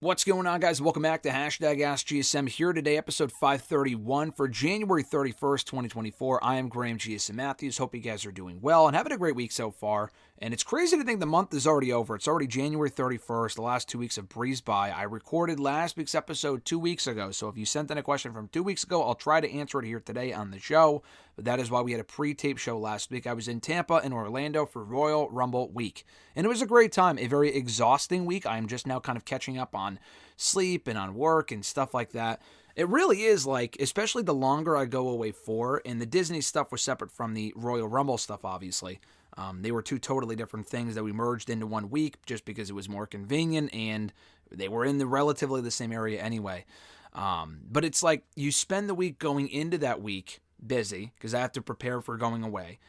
What's going on, guys? Welcome back to #AskGSM here today, episode 531 for January 31st, 2024. I am Graham GSM Matthews. Hope you guys are doing well and having a great week so far. And it's crazy to think the month is already over. It's already January 31st. The last 2 weeks have breezed by. I recorded last week's episode 2 weeks ago. So if you sent in a question from 2 weeks ago, I'll try to answer it here today on the show. But that is why we had a pre-tape show last week. I was in Tampa and Orlando for Royal Rumble week. And it was a great time, a very exhausting week. I'm just now kind of catching up on sleep and on work and stuff like that. It really is like, especially the longer I go away for, and the Disney stuff was separate from the Royal Rumble stuff, obviously. They were two totally different things that we merged into 1 week just because it was more convenient and they were in the relatively the same area anyway. But it's like you spend the week going into that week busy because I have to prepare for going away.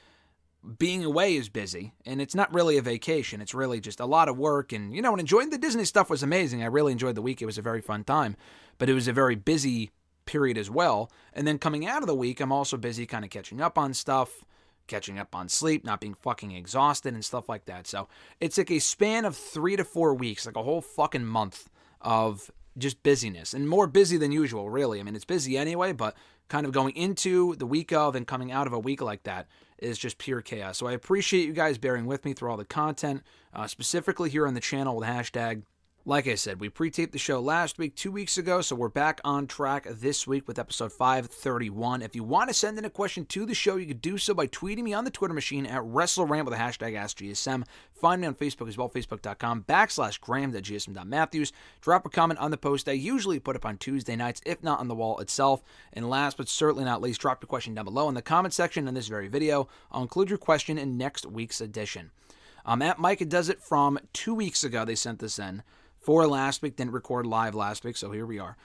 Being away is busy, and it's not really a vacation. It's really just a lot of work, and, and enjoying the Disney stuff was amazing. I really enjoyed the week. It was a very fun time, but it was a very busy period as well. And then coming out of the week, I'm also busy kind of catching up on stuff, catching up on sleep, not being fucking exhausted and stuff like that. So it's like a span of 3 to 4 weeks, like a whole fucking month of just busyness, and more busy than usual, really. I mean, it's busy anyway, but kind of going into the week of and coming out of a week like that is just pure chaos. So I appreciate you guys bearing with me through all the content, specifically here on the channel with hashtag. Like I said, we pre-taped the show last week, 2 weeks ago, so we're back on track this week with episode 531. If you want to send in a question to the show, you can do so by tweeting me on the Twitter machine at WrestleRant with the hashtag AskGSM. Find me on Facebook as well, facebook.com/graham.gsm.matthews. Drop a comment on the post I usually put up on Tuesday nights, if not on the wall itself. And last but certainly not least, drop your question down below in the comment section in this very video. I'll include your question in next week's edition. At Mike, it does it from 2 weeks ago. They sent this in. For last week, didn't record live last week, so here we are.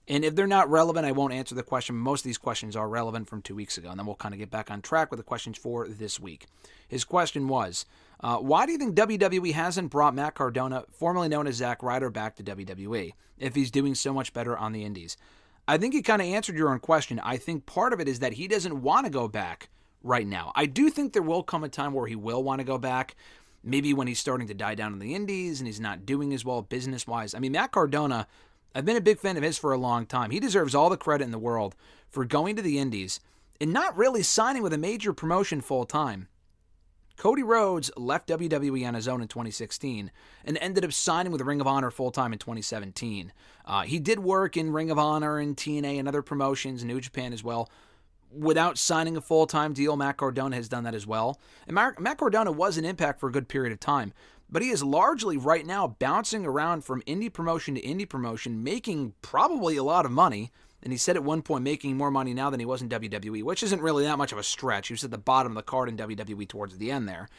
And if they're not relevant, I won't answer the question. Most of these questions are relevant from 2 weeks ago, and then we'll kind of get back on track with the questions for this week. His question was, why do you think WWE hasn't brought Matt Cardona, formerly known as Zack Ryder, back to WWE, if he's doing so much better on the indies? I think you kind of answered your own question. I think part of it is that he doesn't want to go back right now. I do think there will come a time where he will want to go back. Maybe when he's starting to die down in the indies and he's not doing as well business-wise. I mean, Matt Cardona, I've been a big fan of his for a long time. He deserves all the credit in the world for going to the indies and not really signing with a major promotion full-time. Cody Rhodes left WWE on his own in 2016 and ended up signing with Ring of Honor full-time in 2017. He did work in Ring of Honor and TNA and other promotions, New Japan as well. Without signing a full-time deal, Matt Cardona has done that as well. And Matt Cardona was an Impact for a good period of time, but he is largely right now bouncing around from indie promotion to indie promotion, making probably a lot of money. And he said at one point making more money now than he was in WWE, which isn't really that much of a stretch. He was at the bottom of the card in WWE towards the end there.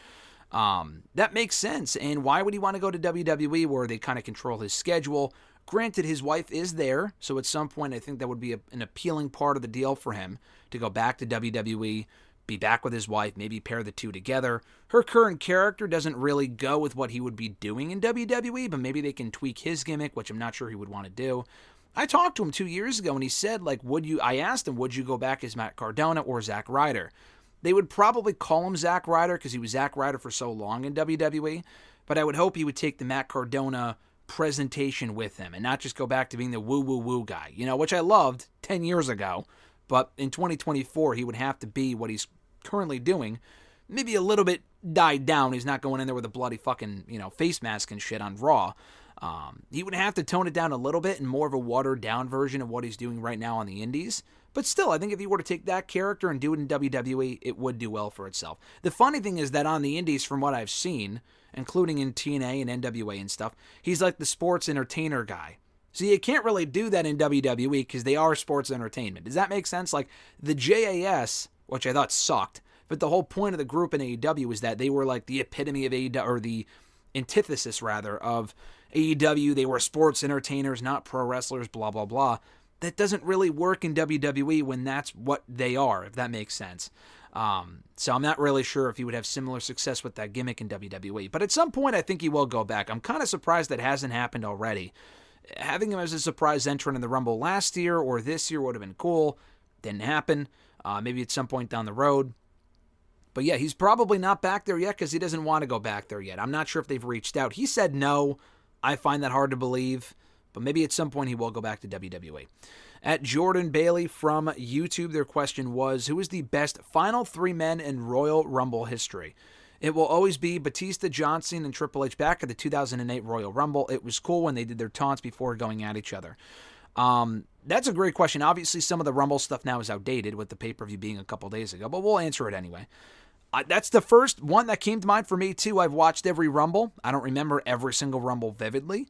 That makes sense. And why would he want to go to WWE where they kind of control his schedule? Granted, his wife is there, so at some point I think that would be an appealing part of the deal for him to go back to WWE, be back with his wife, maybe pair the two together. Her current character doesn't really go with what he would be doing in WWE, but maybe they can tweak his gimmick, which I'm not sure he would want to do. I talked to him 2 years ago, and he said, I asked him, would you go back as Matt Cardona or Zack Ryder? They would probably call him Zack Ryder because he was Zack Ryder for so long in WWE, but I would hope he would take the Matt Cardona presentation with him and not just go back to being the woo-woo-woo guy, which I loved 10 years ago. But in 2024, he would have to be what he's currently doing. Maybe a little bit died down. He's not going in there with a bloody fucking, face mask and shit on Raw. He would have to tone it down a little bit and more of a watered-down version of what he's doing right now on the indies. But still, I think if he were to take that character and do it in WWE, it would do well for itself. The funny thing is that on the indies, from what I've seen, including in TNA and NWA and stuff, he's like the sports entertainer guy. So you can't really do that in WWE because they are sports entertainment. Does that make sense? Like the JAS, which I thought sucked, but the whole point of the group in AEW was that they were like the epitome of AEW, or the antithesis rather of AEW. They were sports entertainers, not pro wrestlers, blah, blah, blah. That doesn't really work in WWE when that's what they are, if that makes sense. So I'm not really sure if he would have similar success with that gimmick in WWE. But at some point, I think he will go back. I'm kind of surprised that hasn't happened already. Having him as a surprise entrant in the Rumble last year or this year would have been cool. Didn't happen. Maybe at some point down the road. But yeah, he's probably not back there yet because he doesn't want to go back there yet. I'm not sure if they've reached out. He said no. I find that hard to believe. But maybe at some point he will go back to WWE. At Jordan Bailey from YouTube, their question was, who is the best final 3 men in Royal Rumble history? It will always be Batista, John Cena, and Triple H back at the 2008 Royal Rumble. It was cool when they did their taunts before going at each other. That's a great question. Obviously, some of the Rumble stuff now is outdated with the pay-per-view being a couple days ago, but we'll answer it anyway. That's the first one that came to mind for me, too. I've watched every Rumble. I don't remember every single Rumble vividly.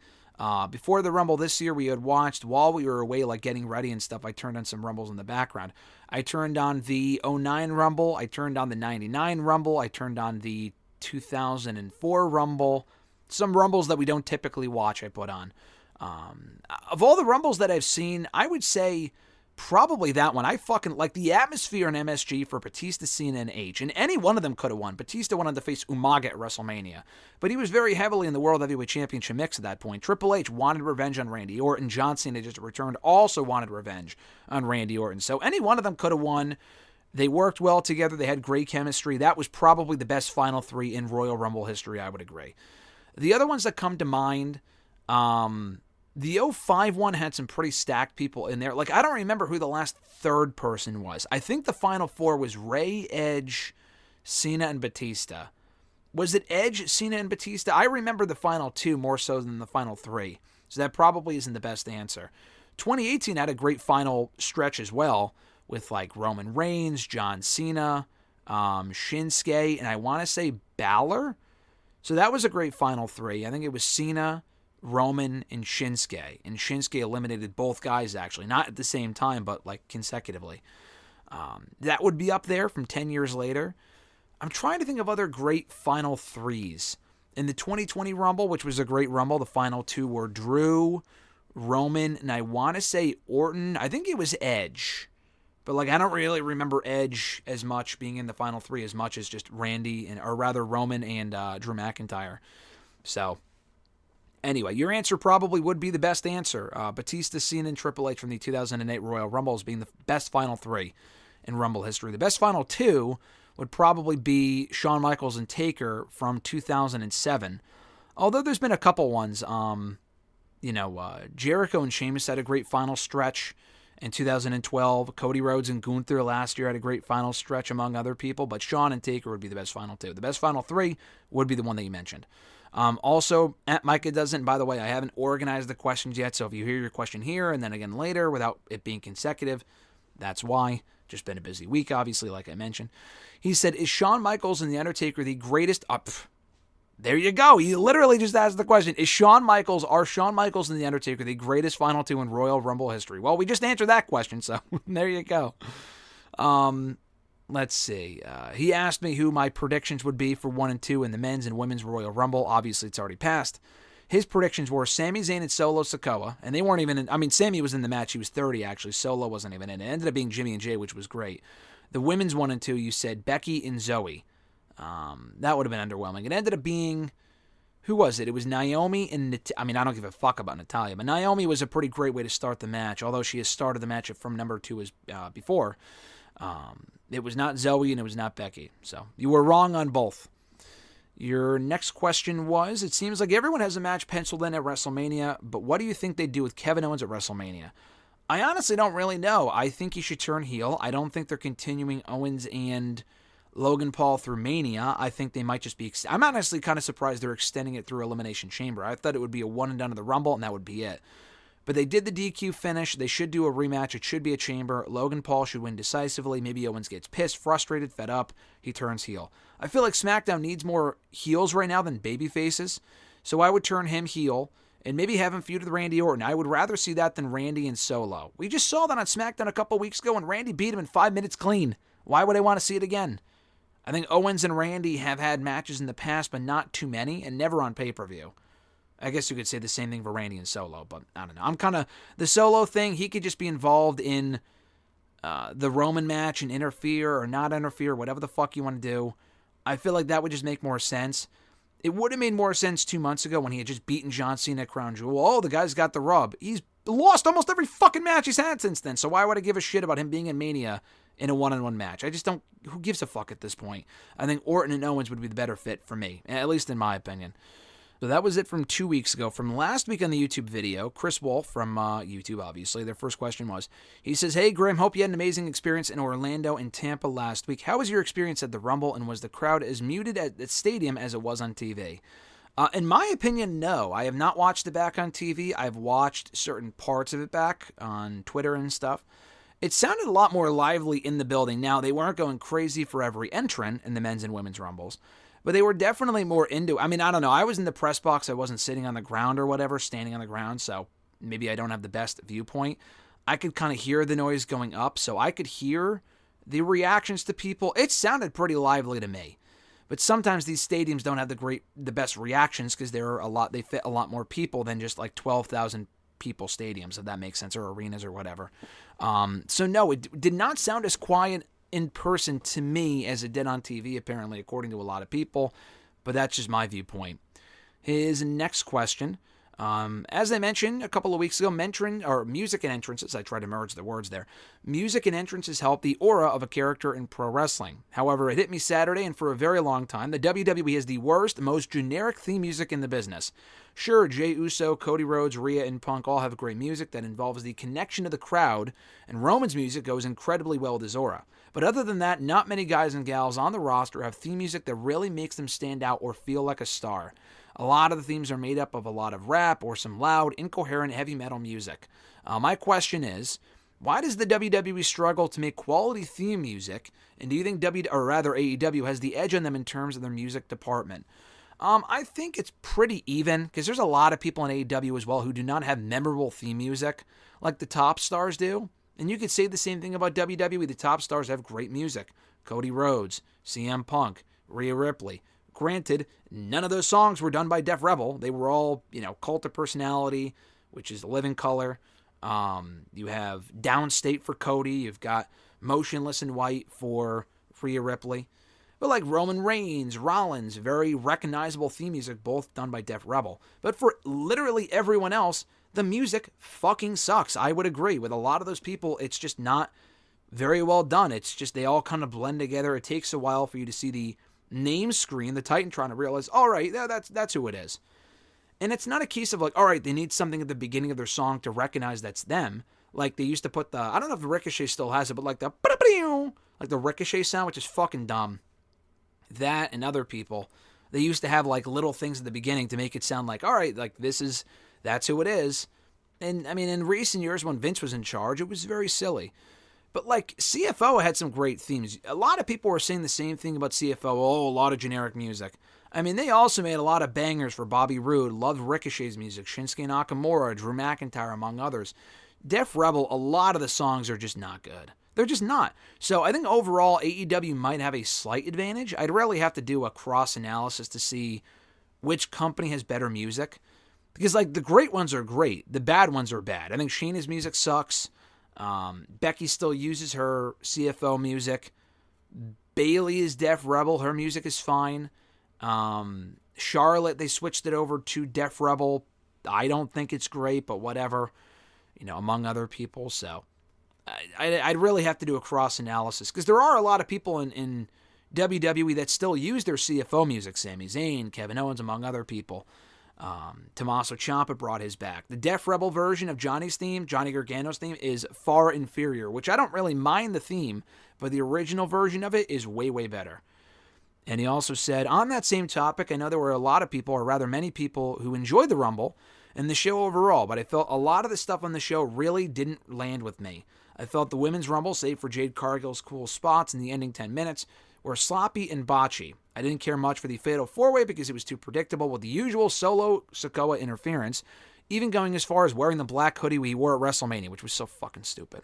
Before the Rumble this year, we had watched, while we were away, like getting ready and stuff, I turned on some Rumbles in the background. I turned on the 09 Rumble. I turned on the 99 Rumble. I turned on the 2004 Rumble. Some Rumbles that we don't typically watch, I put on. Of all the Rumbles that I've seen, I would say probably that one. I fucking like the atmosphere in MSG for Batista, Cena, and H. And any one of them could have won. Batista wanted to face Umaga at WrestleMania. But he was very heavily in the World Heavyweight Championship mix at that point. Triple H wanted revenge on Randy Orton. John Cena just returned, also wanted revenge on Randy Orton. So any one of them could have won. They worked well together. They had great chemistry. That was probably the best final 3 in Royal Rumble history, I would agree. The other ones that come to mind, the 05 one had some pretty stacked people in there. Like, I don't remember who the last third person was. I think the final 4 was Ray, Edge, Cena, and Batista. Was it Edge, Cena, and Batista? I remember the final 2 more so than the final 3. So that probably isn't the best answer. 2018 had a great final stretch as well with, like, Roman Reigns, John Cena, Shinsuke, and I want to say Balor. So that was a great final 3. I think it was Cena, Roman, and Shinsuke. And Shinsuke eliminated both guys, actually. Not at the same time, but like consecutively. That would be up there from 10 years later. I'm trying to think of other great final 3s. In the 2020 Rumble, which was a great Rumble, the final 2 were Drew, Roman, and I want to say Orton. I think it was Edge. But like, I don't really remember Edge as much being in the final 3 as much as just Randy, or rather Roman and Drew McIntyre. So anyway, your answer probably would be the best answer. Batista, Cena, and Triple H from the 2008 Royal Rumble as being the best final 3 in Rumble history. The best final 2 would probably be Shawn Michaels and Taker from 2007. Although there's been a couple ones. Jericho and Sheamus had a great final stretch in 2012. Cody Rhodes and Gunther last year had a great final stretch among other people. But Shawn and Taker would be the best final 2. The best final 3 would be the one that you mentioned. Also, at Micah doesn't, by the way, I haven't organized the questions yet, so if you hear your question here and then again later without it being consecutive, that's why. Just been a busy week, obviously, like I mentioned. He said, is Shawn Michaels and The Undertaker the greatest... there you go. He literally just asked the question. Are Shawn Michaels and The Undertaker the greatest final 2 in Royal Rumble history? Well, we just answered that question, so there you go. Let's see. He asked me who my predictions would be for 1 and 2 in the men's and women's Royal Rumble. Obviously, it's already passed. His predictions were Sami Zayn and Solo Sikoa, and they weren't even in... I mean, Sami was in the match. He was 30, actually. Solo wasn't even in it. It ended up being Jimmy and Jay, which was great. The women's 1 and 2, you said Becky and Zoe. That would have been underwhelming. It ended up being... Who was it? It was Naomi and... I mean, I don't give a fuck about Natalya, but Naomi was a pretty great way to start the match, although she has started the match from number 2 as before. It was not Zoe and it was not Becky. So you were wrong on both. Your next question was, it seems like everyone has a match penciled in at WrestleMania, but what do you think they'd do with Kevin Owens at WrestleMania? I honestly don't really know. I think he should turn heel. I don't think they're continuing Owens and Logan Paul through Mania. I think they might just be... I'm honestly kind of surprised they're extending it through Elimination Chamber. I thought it would be a one and done of the Rumble, and that would be it. But they did the DQ finish. They should do a rematch. It should be a chamber. Logan Paul should win decisively. Maybe Owens gets pissed, frustrated, fed up. He turns heel. I feel like SmackDown needs more heels right now than baby faces. So I would turn him heel and maybe have him feud with Randy Orton. I would rather see that than Randy and Solo. We just saw that on SmackDown a couple weeks ago and Randy beat him in 5 minutes clean. Why would I want to see it again? I think Owens and Randy have had matches in the past, but not too many and never on pay-per-view. I guess you could say the same thing for Randy and Solo, but I don't know. I'm kind of... The Solo thing, he could just be involved in the Roman match and interfere or not interfere, whatever the fuck you want to do. I feel like that would just make more sense. It would have made more sense 2 months ago when he had just beaten John Cena at Crown Jewel. Oh, the guy's got the rub. He's lost almost every fucking match he's had since then, so why would I give a shit about him being in Mania in a one-on-one match? I just don't... Who gives a fuck at this point? I think Orton and Owens would be the better fit for me, at least in my opinion. So that was it from 2 weeks ago. From last week on the YouTube video, Chris Wolf from YouTube, obviously, their first question was, he says, "Hey, Graham, hope you had an amazing experience in Orlando and Tampa last week. How was your experience at the Rumble, and was the crowd as muted at the stadium as it was on TV?" In my opinion, no. I have not watched it back on TV. I've watched certain parts of it back on Twitter and stuff. It sounded a lot more lively in the building. Now, they weren't going crazy for every entrant in the men's and women's Rumbles, but they were definitely more into it. I mean, I don't know. I was in the press box. I wasn't sitting on the ground or whatever, standing on the ground, so maybe I don't have the best viewpoint. I could kind of hear the noise going up, so I could hear the reactions to people. It sounded pretty lively to me. But sometimes these stadiums don't have the best reactions because they fit a lot more people than just like 12,000 people stadiums, if that makes sense, or arenas or whatever. So no, it did not sound as quiet in person to me as it did on TV, apparently, according to a lot of people. But that's just my viewpoint. His next question. As I mentioned a couple of weeks ago, music and entrances, I tried to merge the words there. Music and entrances help the aura of a character in pro wrestling. However, it hit me Saturday, and for a very long time, the WWE has the worst, most generic theme music in the business. Sure, Jey Uso, Cody Rhodes, Rhea, and Punk all have great music that involves the connection to the crowd, and Roman's music goes incredibly well with his aura. But other than that, not many guys and gals on the roster have theme music that really makes them stand out or feel like a star. A lot of the themes are made up of a lot of rap or some loud, incoherent heavy metal music. My question is, why does the WWE struggle to make quality theme music, and do you think AEW has the edge on them in terms of their music department? I think it's pretty even, because there's a lot of people in AEW as well who do not have memorable theme music like the top stars do. And you could say the same thing about WWE. The top stars have great music. Cody Rhodes, CM Punk, Rhea Ripley. Granted, none of those songs were done by Def Rebel. They were all, Cult of Personality, which is Living Color. You have Downstate for Cody. You've got Motionless in White for Rhea Ripley. But like Roman Reigns, Rollins, very recognizable theme music, both done by Def Rebel. But for literally everyone else, the music fucking sucks. I would agree. With a lot of those people, it's just not very well done. It's just they all kind of blend together. It takes a while for you to see the name screen, the Titantron, to realize, all right, that's who it is. And it's not a case of like, all right, they need something at the beginning of their song to recognize that's them. Like they used to put I don't know if Ricochet still has it, but like the Ricochet sound, which is fucking dumb. That and other people, they used to have like little things at the beginning to make it sound like, all right, like that's who it is. And I mean, in recent years when Vince was in charge, it was very silly. But like CFO had some great themes. A lot of people were saying the same thing about CFO. Oh, a lot of generic music. I mean, they also made a lot of bangers for Bobby Roode, loved Ricochet's music, Shinsuke Nakamura, Drew McIntyre, among others. Def Rebel, a lot of the songs are just not good. They're just not. So I think overall AEW might have a slight advantage. I'd really have to do a cross analysis to see which company has better music. Because like the great ones are great. The bad ones are bad. I think Shayna's music sucks. Becky still uses her CFO music. Bayley is Def Rebel. Her music is fine. Charlotte, they switched it over to Def Rebel. I don't think it's great, but whatever. Among other people. So I'd really have to do a cross analysis because there are a lot of people in WWE that still use their CFO music. Sami Zayn, Kevin Owens, among other people. Tommaso Ciampa brought his back. The Def Rebel version of Johnny Gargano's theme, is far inferior, which I don't really mind the theme, but the original version of it is way, way better. And he also said, on that same topic, I know there were a lot of people, or rather many people, who enjoyed the Rumble and the show overall, but I felt a lot of the stuff on the show really didn't land with me. I felt the Women's Rumble, save for Jade Cargill's cool spots in the ending 10 minutes, were sloppy and botchy. I didn't care much for the Fatal 4-Way because it was too predictable with the usual Solo Sikoa interference, even going as far as wearing the black hoodie he wore at WrestleMania, which was so fucking stupid.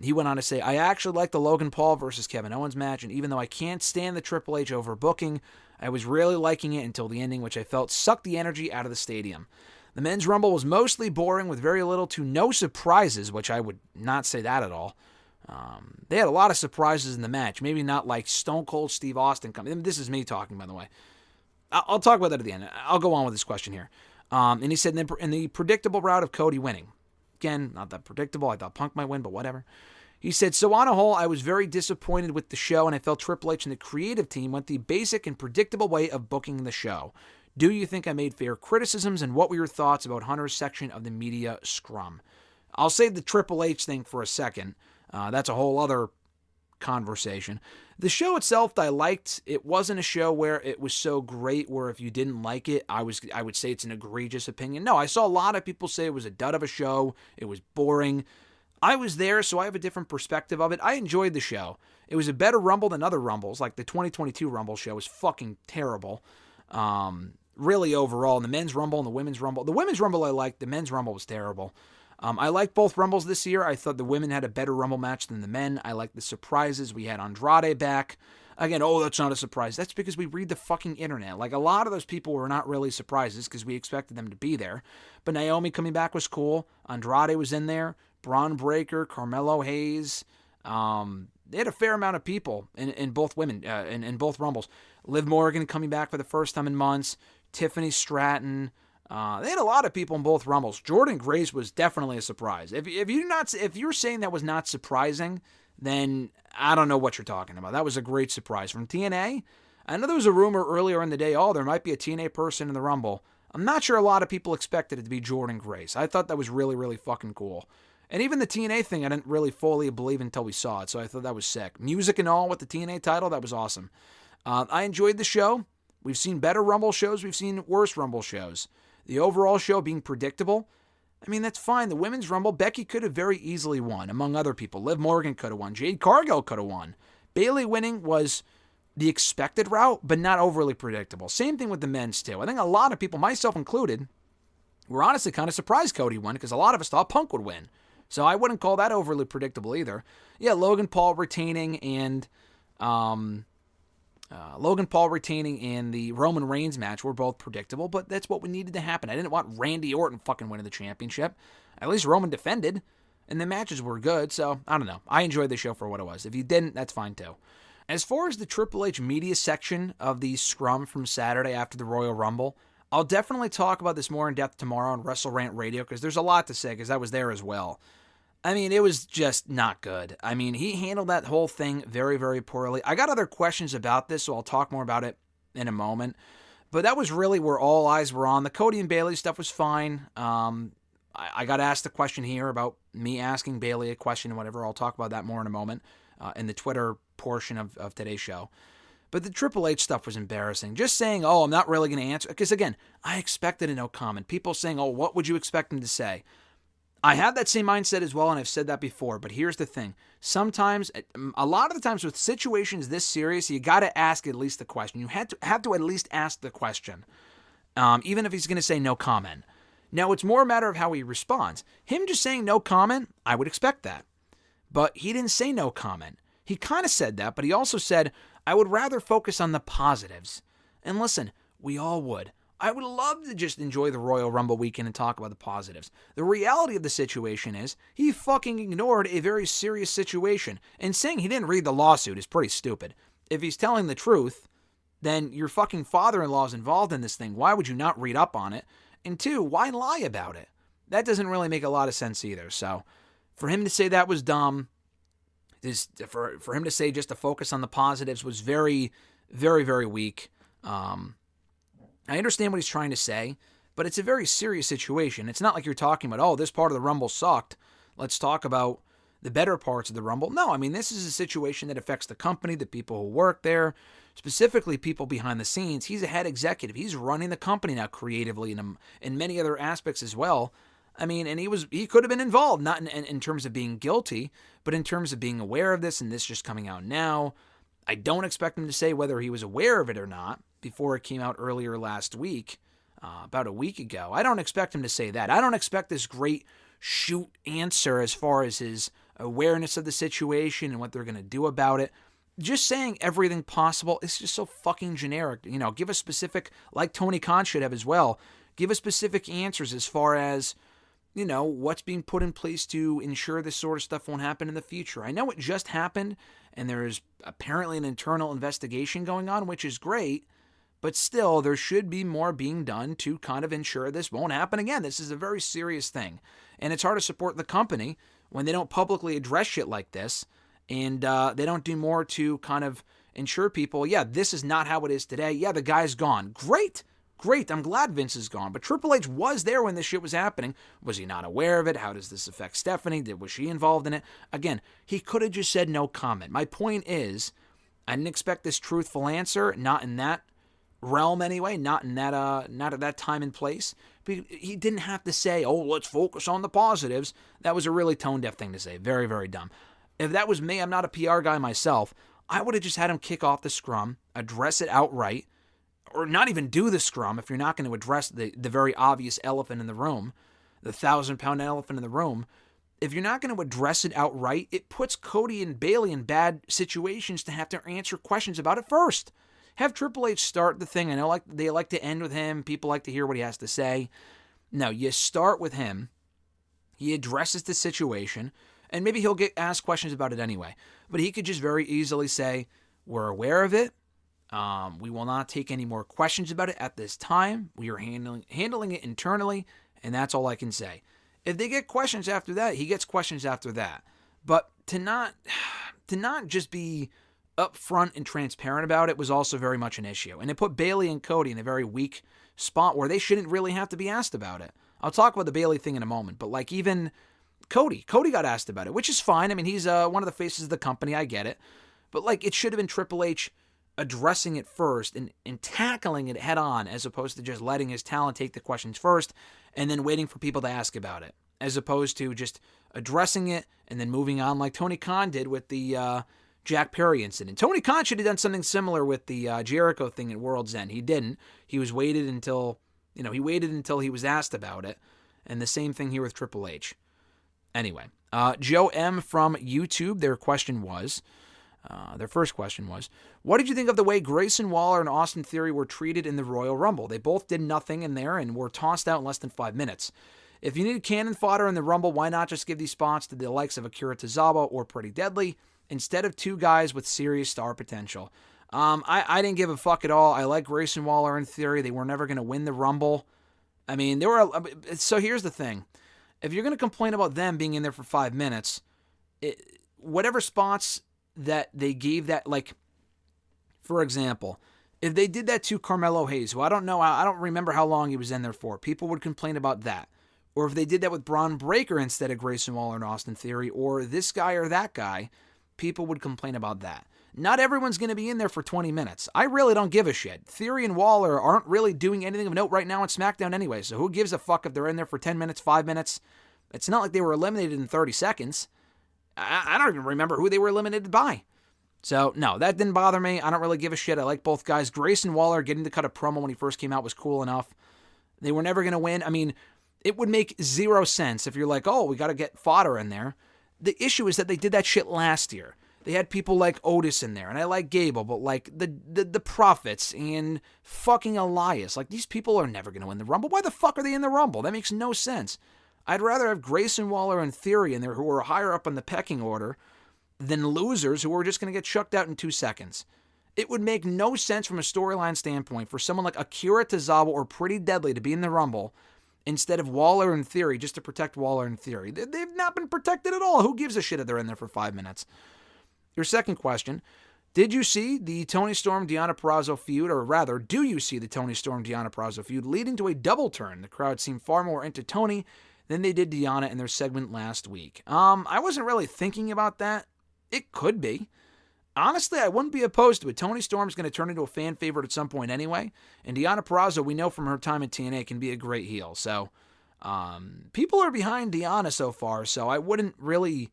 He went on to say, I actually liked the Logan Paul versus Kevin Owens match, and even though I can't stand the Triple H overbooking, I was really liking it until the ending, which I felt sucked the energy out of the stadium. The Men's Rumble was mostly boring with very little to no surprises, which I would not say that at all. They had a lot of surprises in the match. Maybe not like Stone Cold Steve Austin coming. This is me talking, by the way. I'll talk about that at the end. I'll go on with this question here. And he said, in the predictable route of Cody winning. Again, not that predictable. I thought Punk might win, but whatever. He said, so on a whole, I was very disappointed with the show, and I felt Triple H and the creative team went the basic and predictable way of booking the show. Do you think I made fair criticisms, and what were your thoughts about Hunter's section of the media scrum? I'll save the Triple H thing for a second. That's a whole other conversation. The show itself I liked. It wasn't a show where it was so great where if you didn't like it, I would say it's an egregious opinion. No, I saw a lot of people say it was a dud of a show. It was boring. I was there, so I have a different perspective of it. I enjoyed the show. It was a better Rumble than other Rumbles. Like the 2022 Rumble show was fucking terrible. Really overall, the men's Rumble and the women's Rumble. The women's Rumble I liked. The men's Rumble was terrible. I liked both Rumbles this year. I thought the women had a better Rumble match than the men. I liked the surprises. We had Andrade back. Again, that's not a surprise. That's because we read the fucking internet. Like, a lot of those people were not really surprises because we expected them to be there. But Naomi coming back was cool. Andrade was in there. Braun Breaker, Carmelo Hayes. They had a fair amount of people in both women, in both Rumbles. Liv Morgan coming back for the first time in months. Tiffany Stratton. They had a lot of people in both Rumbles. Jordynne Grace was definitely a surprise. If you're saying that was not surprising, then I don't know what you're talking about. That was a great surprise from TNA. I know there was a rumor earlier in the day, there might be a TNA person in the Rumble. I'm not sure a lot of people expected it to be Jordynne Grace. I thought that was really, really fucking cool. And even the TNA thing, I didn't really fully believe until we saw it, so I thought that was sick. Music and all with the TNA title, that was awesome. I enjoyed the show. We've seen better Rumble shows. We've seen worse Rumble shows. The overall show being predictable, I mean, that's fine. The women's Rumble, Becky could have very easily won, among other people. Liv Morgan could have won. Jade Cargill could have won. Bayley winning was the expected route, but not overly predictable. Same thing with the men's, too. I think a lot of people, myself included, were honestly kind of surprised Cody won because a lot of us thought Punk would win. So I wouldn't call that overly predictable either. Yeah, Logan Paul retaining and the Roman Reigns match were both predictable, but that's what we needed to happen. I didn't want Randy Orton fucking winning the championship. At least Roman defended, and the matches were good, so I don't know. I enjoyed the show for what it was. If you didn't, that's fine too. As far as the Triple H media section of the scrum from Saturday after the Royal Rumble, I'll definitely talk about this more in depth tomorrow on WrestleRant Radio because there's a lot to say because I was there as well. I mean, it was just not good. I mean, he handled that whole thing very, very poorly. I got other questions about this, so I'll talk more about it in a moment. But that was really where all eyes were on. The Cody and Bayley stuff was fine. I got asked a question here about me asking Bayley a question and whatever. I'll talk about that more in a moment in the Twitter portion of today's show. But the Triple H stuff was embarrassing. Just saying, I'm not really going to answer. Because, again, I expected a no comment. People saying, what would you expect him to say? I have that same mindset as well, and I've said that before, but here's the thing. Sometimes, a lot of the times with situations this serious, you got to ask at least the question. You have to at least ask the question, even if he's going to say no comment. Now, it's more a matter of how he responds. Him just saying no comment, I would expect that. But he didn't say no comment. He kind of said that, but he also said, I would rather focus on the positives. And listen, we all would. I would love to just enjoy the Royal Rumble weekend and talk about the positives. The reality of the situation is he fucking ignored a very serious situation. And saying he didn't read the lawsuit is pretty stupid. If he's telling the truth, then your fucking father-in-law is involved in this thing. Why would you not read up on it? And two, why lie about it? That doesn't really make a lot of sense either. So for him to say that was dumb, for him to say just to focus on the positives was very, very, very weak. I understand what he's trying to say, but it's a very serious situation. It's not like you're talking about, this part of the Rumble sucked. Let's talk about the better parts of the Rumble. No, I mean, this is a situation that affects the company, the people who work there, specifically people behind the scenes. He's a head executive. He's running the company now creatively and in many other aspects as well. I mean, and he could have been involved, not in terms of being guilty, but in terms of being aware of this and this just coming out now. I don't expect him to say whether he was aware of it or not before it came out earlier last week, about a week ago. I don't expect him to say that. I don't expect this great shoot answer as far as his awareness of the situation and what they're going to do about it. Just saying everything possible is just so fucking generic. Give a specific, like Tony Khan should have as well, give us specific answers as far as, what's being put in place to ensure this sort of stuff won't happen in the future. I know it just happened, and there's apparently an internal investigation going on, which is great, but still, there should be more being done to kind of ensure this won't happen again. This is a very serious thing, and it's hard to support the company when they don't publicly address shit like this, and they don't do more to kind of ensure people, this is not how it is today. Yeah, the guy's gone. Great. Great, I'm glad Vince is gone. But Triple H was there when this shit was happening. Was he not aware of it? How does this affect Stephanie? Was she involved in it? Again, he could have just said no comment. My point is, I didn't expect this truthful answer, not in that realm anyway, not at that time and place. But he didn't have to say, oh, let's focus on the positives. That was a really tone-deaf thing to say. Very, very dumb. If that was me, I'm not a PR guy myself, I would have just had him kick off the scrum, address it outright, or not even do the scrum if you're not going to address the very obvious elephant in the room, the 1,000-pound elephant in the room. If you're not going to address it outright, it puts Cody and Bayley in bad situations to have to answer questions about it first. Have Triple H start the thing. I know they like to end with him. People like to hear what he has to say. No, you start with him. He addresses the situation, and maybe he'll get asked questions about it anyway. But he could just very easily say, we're aware of it. We will not take any more questions about it at this time. We are handling it internally, and that's all I can say. If they get questions after that, he gets questions after that. But to not just be upfront and transparent about it was also very much an issue. And it put Bayley and Cody in a very weak spot where they shouldn't really have to be asked about it. I'll talk about the Bayley thing in a moment, but like even Cody got asked about it, which is fine. I mean, he's one of the faces of the company. I get it. But like it should have been Triple H addressing it first and tackling it head on as opposed to just letting his talent take the questions first and then waiting for people to ask about it, as opposed to just addressing it and then moving on like Tony Khan did with the Jack Perry incident. Tony Khan should have done something similar with the Jericho thing at World's End. He didn't. He waited until he was asked about it. And the same thing here with Triple H. Anyway, Joe M. from YouTube, their first question was, what did you think of the way Grayson Waller and Austin Theory were treated in the Royal Rumble? They both did nothing in there and were tossed out in less than 5 minutes. If you needed cannon fodder in the Rumble, why not just give these spots to the likes of Akira Tozawa or Pretty Deadly instead of two guys with serious star potential? I didn't give a fuck at all. I like Grayson Waller and Theory. They were never going to win the Rumble. I mean, so here's the thing. If you're going to complain about them being in there for 5 minutes, whatever spots that they gave that, like, for example, if they did that to Carmelo Hayes, who I don't remember how long he was in there for, people would complain about that. Or if they did that with Braun Breaker instead of Grayson Waller and Austin Theory, or this guy or that guy, people would complain about that. Not everyone's going to be in there for 20 minutes. I really don't give a shit. Theory and Waller aren't really doing anything of note right now on SmackDown anyway, so who gives a fuck if they're in there for 10 minutes, 5 minutes? It's not like they were eliminated in 30 seconds. I don't even remember who they were eliminated by. So, no, that didn't bother me. I don't really give a shit. I like both guys. Grayson Waller getting to cut a promo when he first came out was cool enough. They were never going to win. I mean, it would make zero sense if you're like, oh, we got to get fodder in there. The issue is that they did that shit last year. They had people like Otis in there, and I like Gable, but like the Prophets and fucking Elias. Like, these people are never going to win the Rumble. Why the fuck are they in the Rumble? That makes no sense. I'd rather have Grayson Waller and Theory in there who are higher up on the pecking order than losers who are just going to get chucked out in 2 seconds. It would make no sense from a storyline standpoint for someone like Akira Tozawa or Pretty Deadly to be in the Rumble instead of Waller and Theory just to protect Waller and Theory. They've not been protected at all. Who gives a shit if they're in there for 5 minutes? Your second question, did you see the Toni Storm-Deonna Purrazzo feud, or rather, do you see the Toni Storm-Deonna Purrazzo feud leading to a double turn? The crowd seemed far more into Toni than they did Deonna in their segment last week. I wasn't really thinking about that. It could be. Honestly, I wouldn't be opposed to it. Toni Storm's going to turn into a fan favorite at some point anyway, and Deonna Purrazzo, we know from her time at TNA, can be a great heel. So, people are behind Deonna so far, so I wouldn't really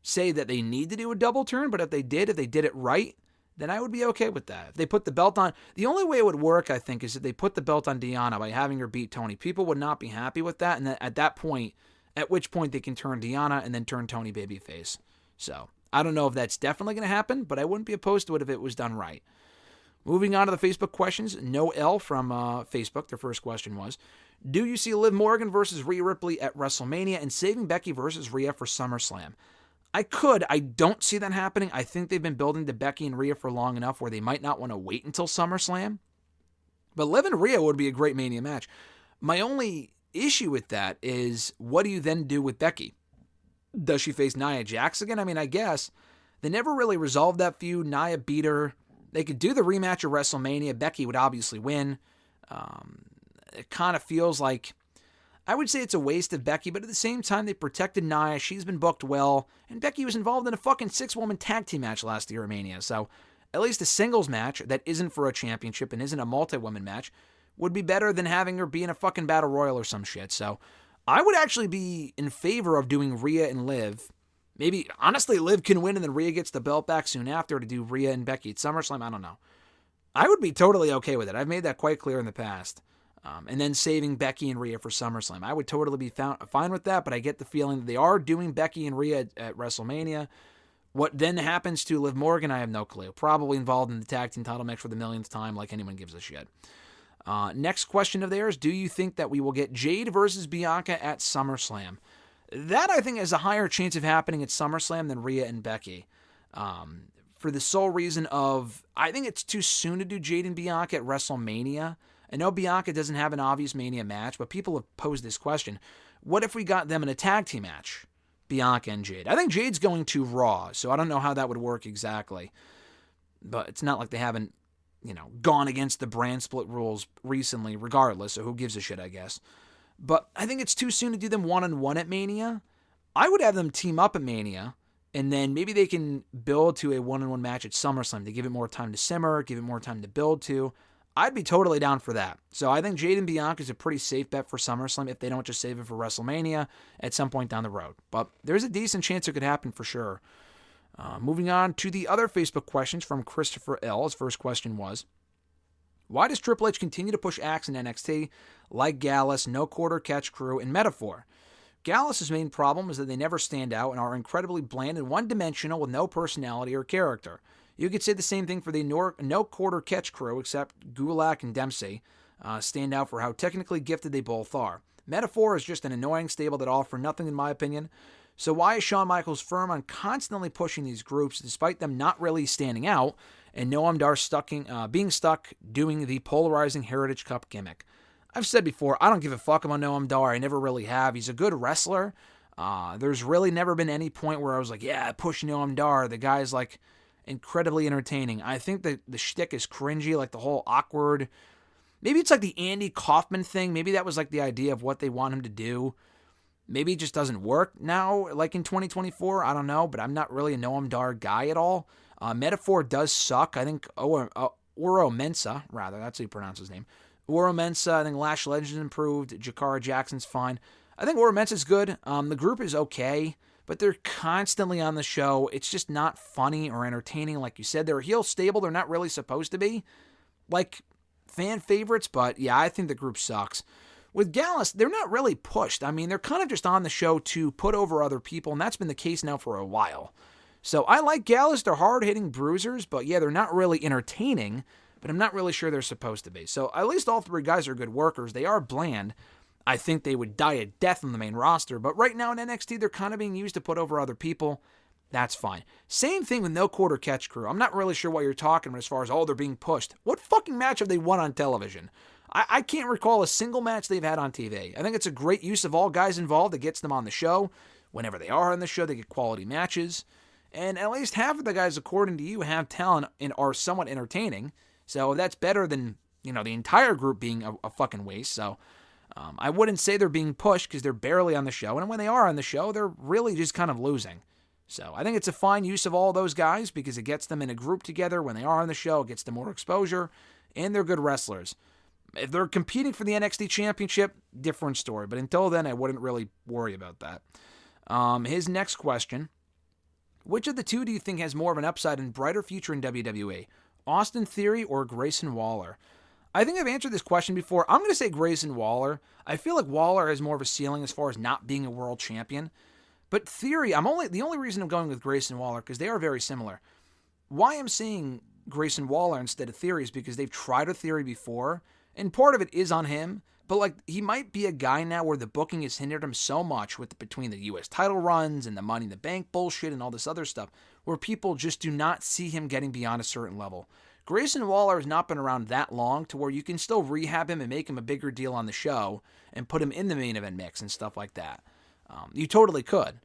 say that they need to do a double turn, but if they did it right, then I would be okay with that. If they put the belt on, the only way it would work, I think, is if they put the belt on Deonna by having her beat Toni. People would not be happy with that, and at which point they can turn Deonna and then turn Toni babyface. So, I don't know if that's definitely going to happen, but I wouldn't be opposed to it if it was done right. Moving on to the Facebook questions, Noel from Facebook, their first question was, do you see Liv Morgan versus Rhea Ripley at WrestleMania and saving Becky versus Rhea for SummerSlam? I don't see that happening. I think they've been building to Becky and Rhea for long enough where they might not want to wait until SummerSlam. But Liv and Rhea would be a great Mania match. My only issue with that is, what do you then do with Becky? Does she face Nia Jax again? I mean, I guess. They never really resolved that feud. Nia beat her. They could do the rematch of WrestleMania. Becky would obviously win. It kind of feels like, I would say it's a waste of Becky, but at the same time, they protected Nia. She's been booked well, and Becky was involved in a fucking 6-woman tag team match last year at Mania. So at least a singles match that isn't for a championship and isn't a multi-woman match would be better than having her be in a fucking battle royal or some shit. So I would actually be in favor of doing Rhea and Liv. Maybe, honestly, Liv can win and then Rhea gets the belt back soon after to do Rhea and Becky at SummerSlam. I don't know. I would be totally okay with it. I've made that quite clear in the past. And then saving Becky and Rhea for SummerSlam. I would totally be fine with that, but I get the feeling that they are doing Becky and Rhea at WrestleMania. What then happens to Liv Morgan, I have no clue. Probably involved in the tag team title match for the millionth time, like anyone gives a shit. Next question of theirs, do you think that we will get Jade versus Bianca at SummerSlam? That, I think, has a higher chance of happening at SummerSlam than Rhea and Becky. For the sole reason of, I think it's too soon to do Jade and Bianca at WrestleMania. I know Bianca doesn't have an obvious Mania match, but people have posed this question. What if we got them in a tag team match? Bianca and Jade. I think Jade's going to Raw, so I don't know how that would work exactly. But it's not like they haven't, gone against the brand split rules recently, regardless, so who gives a shit, I guess. But I think it's too soon to do them one-on-one at Mania. I would have them team up at Mania, and then maybe they can build to a one-on-one match at SummerSlam to give it more time to simmer, give it more time to build to. I'd be totally down for that. So I think Jade and Bianca is a pretty safe bet for SummerSlam if they don't just save it for WrestleMania at some point down the road. But there's a decent chance it could happen for sure. Moving on to the other Facebook questions from Christopher L. His first question was, why does Triple H continue to push acts in NXT like Gallus, No Quarter Catch Crew, and Metaphor? Gallus' main problem is that they never stand out and are incredibly bland and one-dimensional with no personality or character. You could say the same thing for the No Quarter Catch Crew, except Gulak and Dempsey stand out for how technically gifted they both are. Metaphor is just an annoying stable that offer nothing in my opinion. So why is Shawn Michaels firm on constantly pushing these groups despite them not really standing out and Noam Dar being stuck doing the polarizing Heritage Cup gimmick? I've said before, I don't give a fuck about Noam Dar. I never really have. He's a good wrestler. There's really never been any point where I was like, yeah, push Noam Dar. The guy's like incredibly entertaining. I think that the shtick is cringy, like the whole awkward. Maybe it's like the Andy Kaufman thing. Maybe that was like the idea of what they want him to do. Maybe it just doesn't work now, like in 2024. I don't know, but I'm not really a Noam Dar guy at all. Metaphor does suck. I think Oro Mensa, rather, that's how you pronounce his name. Oro Mensa, I think Lash Legends improved. Jakara Jackson's fine. I think Oro Mensa's good. The group is okay, but they're constantly on the show. It's just not funny or entertaining. Like you said, they're a heel stable. They're not really supposed to be like fan favorites, but yeah, I think the group sucks. With Gallus, they're not really pushed. I mean, they're kind of just on the show to put over other people, and that's been the case now for a while. So I like Gallus. They're hard-hitting bruisers, but yeah, they're not really entertaining, but I'm not really sure they're supposed to be. So at least all three guys are good workers. They are bland. I think they would die a death on the main roster, but right now in NXT, they're kind of being used to put over other people. That's fine. Same thing with No Quarter Catch Crew. I'm not really sure what you're talking about as far as, they're being pushed. What fucking match have they won on television? I can't recall a single match they've had on TV. I think it's a great use of all guys involved that gets them on the show. Whenever they are on the show, they get quality matches. And at least half of the guys, according to you, have talent and are somewhat entertaining. So that's better than, the entire group being a fucking waste. So I wouldn't say they're being pushed because they're barely on the show. And when they are on the show, they're really just kind of losing. So I think it's a fine use of all those guys because it gets them in a group together. When they are on the show, it gets them more exposure. And they're good wrestlers. If they're competing for the NXT Championship, different story. But until then, I wouldn't really worry about that. His next question. Which of the two do you think has more of an upside and brighter future in WWE? Austin Theory or Grayson Waller? I think I've answered this question before. I'm going to say Grayson Waller. I feel like Waller has more of a ceiling as far as not being a world champion. But Theory, the only reason I'm going with Grayson Waller, because they are very similar. Why I'm saying Grayson Waller instead of Theory is because they've tried a Theory before. And part of it is on him, but he might be a guy now where the booking has hindered him so much between the U.S. title runs and the Money in the Bank bullshit and all this other stuff, where people just do not see him getting beyond a certain level. Grayson Waller has not been around that long to where you can still rehab him and make him a bigger deal on the show and put him in the main event mix and stuff like that. You totally could.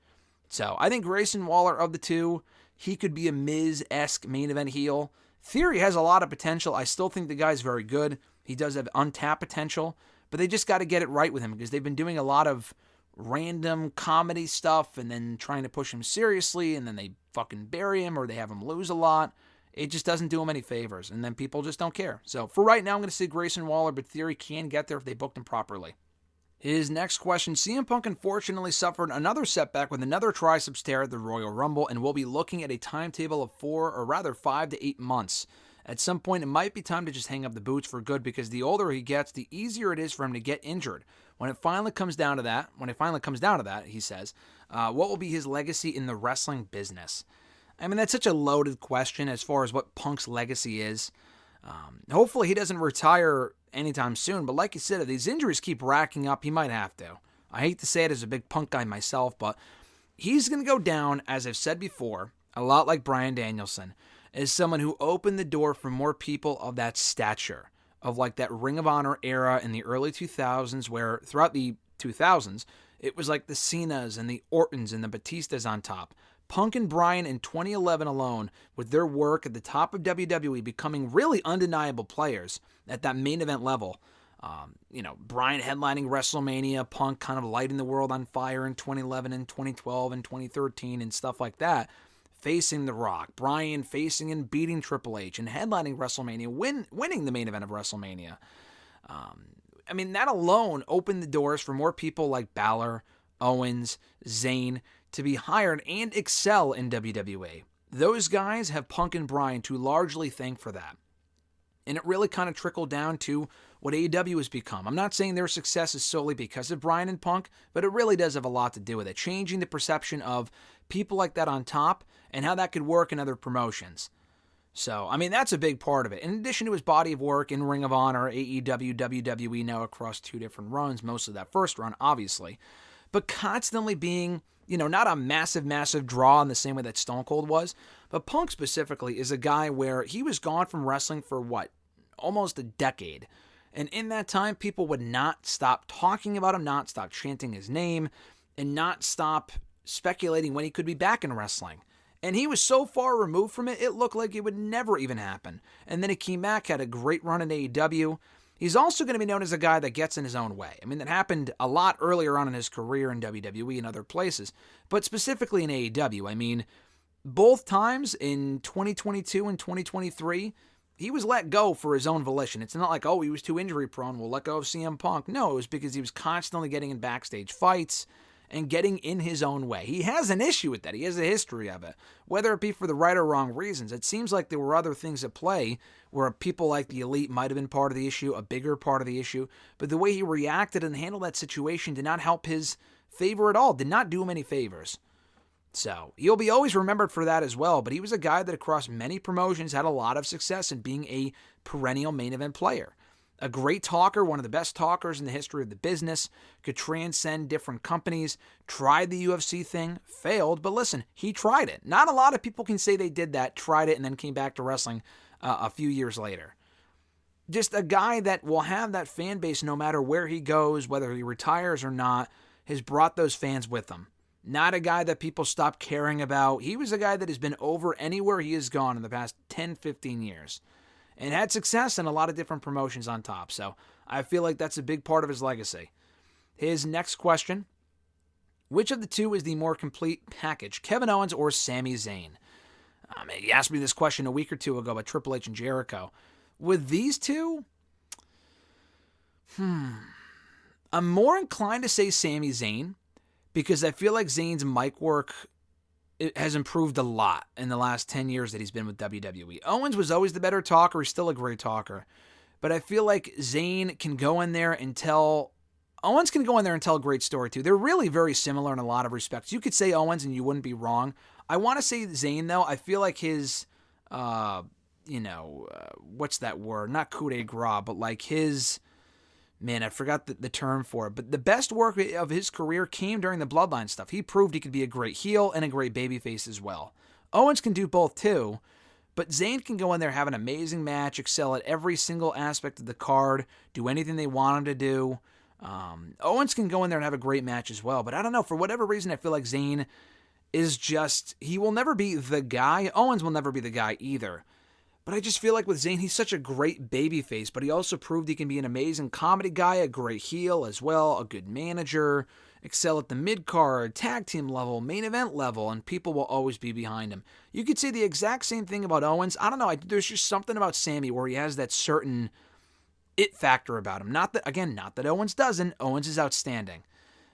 So I think Grayson Waller of the two, he could be a Miz-esque main event heel. Theory has a lot of potential. I still think the guy's very good. He does have untapped potential, but they just got to get it right with him because they've been doing a lot of random comedy stuff and then trying to push him seriously, and then they fucking bury him or they have him lose a lot. It just doesn't do him any favors, and then people just don't care. So for right now, I'm going to say Grayson Waller, but Theory can get there if they booked him properly. His next question, CM Punk unfortunately suffered another setback with another triceps tear at the Royal Rumble and will be looking at a timetable of 5 to 8 months. At some point, it might be time to just hang up the boots for good because the older he gets, the easier it is for him to get injured. When it finally comes down to that, he says, what will be his legacy in the wrestling business? I mean, that's such a loaded question as far as what Punk's legacy is. Hopefully he doesn't retire anytime soon, but like you said, if these injuries keep racking up, he might have to. I hate to say it as a big Punk guy myself, but he's going to go down, as I've said before, a lot like Bryan Danielson, as someone who opened the door for more people of that stature, of like that Ring of Honor era in the early 2000s, where throughout the 2000s, it was like the Cenas and the Ortons and the Batistas on top. Punk and Bryan in 2011 alone, with their work at the top of WWE, becoming really undeniable players at that main event level. Bryan headlining WrestleMania, Punk kind of lighting the world on fire in 2011 and 2012 and 2013 and stuff like that. Facing The Rock, Bryan facing and beating Triple H and headlining WrestleMania, winning the main event of WrestleMania. That alone opened the doors for more people like Balor, Owens, Zayn to be hired and excel in WWE. Those guys have Punk and Bryan to largely thank for that. And it really kind of trickled down to what AEW has become. I'm not saying their success is solely because of Bryan and Punk, but it really does have a lot to do with it, changing the perception of people like that on top and how that could work in other promotions. So, that's a big part of it. In addition to his body of work in Ring of Honor, AEW, WWE now across 2 different runs, mostly that first run, obviously, but constantly being, not a massive, massive draw in the same way that Stone Cold was, but Punk specifically is a guy where he was gone from wrestling for almost a decade. And in that time, people would not stop talking about him, not stop chanting his name, and not stop speculating when he could be back in wrestling. And he was so far removed from it, it looked like it would never even happen. And then he came back, had a great run in AEW. He's also going to be known as a guy that gets in his own way. That happened a lot earlier on in his career in WWE and other places, but specifically in AEW. Both times in 2022 and 2023, he was let go for his own volition. It's not like, he was too injury prone, we'll let go of CM Punk. No, it was because he was constantly getting in backstage fights and getting in his own way. He has an issue with that. He has a history of it. Whether it be for the right or wrong reasons, it seems like there were other things at play where people like the Elite might have been part of the issue, a bigger part of the issue, but the way he reacted and handled that situation did not help his favor at all, did not do him any favors. So, he'll be always remembered for that as well, but he was a guy that across many promotions had a lot of success in being a perennial main event player. A great talker, one of the best talkers in the history of the business, could transcend different companies, tried the UFC thing, failed, but listen, he tried it. Not a lot of people can say they did that, tried it, and then came back to wrestling a few years later. Just a guy that will have that fan base no matter where he goes, whether he retires or not, has brought those fans with him. Not a guy that people stop caring about. He was a guy that has been over anywhere he has gone in the past 10, 15 years. And had success in a lot of different promotions on top. So I feel like that's a big part of his legacy. His next question, which of the two is the more complete package, Kevin Owens or Sami Zayn? He asked me this question a week or two ago about Triple H and Jericho. With these two, I'm more inclined to say Sami Zayn because I feel like Zayn's mic work has improved a lot in the last 10 years that he's been with WWE. Owens was always the better talker. He's still a great talker. But I feel like Zayn can go in there and tell... Owens can go in there and tell a great story, too. They're really very similar in a lot of respects. You could say Owens and you wouldn't be wrong. I want to say Zayn, though. I feel like his, what's that word? Not coup de grace, but like his... Man, I forgot the term for it. But the best work of his career came during the Bloodline stuff. He proved he could be a great heel and a great babyface as well. Owens can do both too, but Zayn can go in there, have an amazing match, excel at every single aspect of the card, do anything they want him to do. Owens can go in there and have a great match as well. But I don't know, for whatever reason, I feel like Zayn is just, he will never be the guy. Owens will never be the guy either. But I just feel like with Zayn, he's such a great babyface, but he also proved he can be an amazing comedy guy, a great heel as well, a good manager, excel at the mid-card, tag team level, main event level, and people will always be behind him. You could say the exact same thing about Owens. I don't know, there's just something about Sammy where he has that certain it factor about him. Not that Owens doesn't. Owens is outstanding.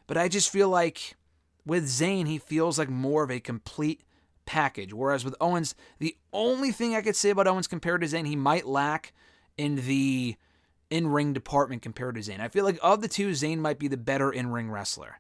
But I just feel like with Zayn, he feels like more of a complete package. Whereas with Owens, the only thing I could say about Owens compared to Zayn, he might lack in the in-ring department compared to Zayn. I feel like of the two, Zayn might be the better in-ring wrestler.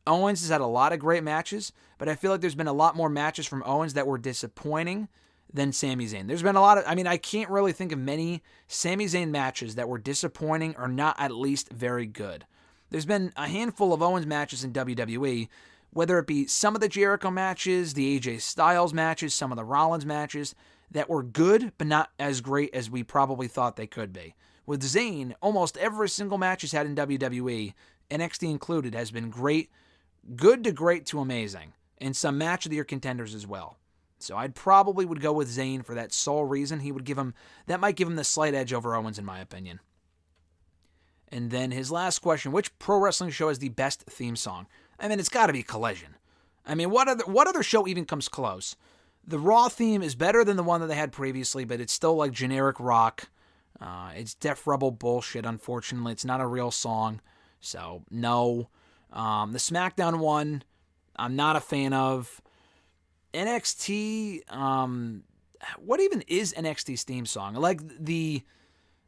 Owens has had a lot of great matches, but I feel like there's been a lot more matches from Owens that were disappointing than Sami Zayn. There's been a lot of, I can't really think of many Sami Zayn matches that were disappointing or not at least very good. There's been a handful of Owens matches in WWE, whether it be some of the Jericho matches, the AJ Styles matches, some of the Rollins matches, that were good, but not as great as we probably thought they could be. With Zayn, almost every single match he's had in WWE, NXT included, has been great, good to great to amazing, and some match of the year contenders as well. So I'd probably would go with Zayn for that sole reason. That might give him the slight edge over Owens in my opinion. And then his last question, which pro wrestling show has the best theme song? It's got to be Collision. What other show even comes close? The Raw theme is better than the one that they had previously, but it's still like generic rock. It's Def Rebel bullshit, unfortunately. It's not a real song, so no. The SmackDown one, I'm not a fan of. NXT, what even is NXT's theme song? Like the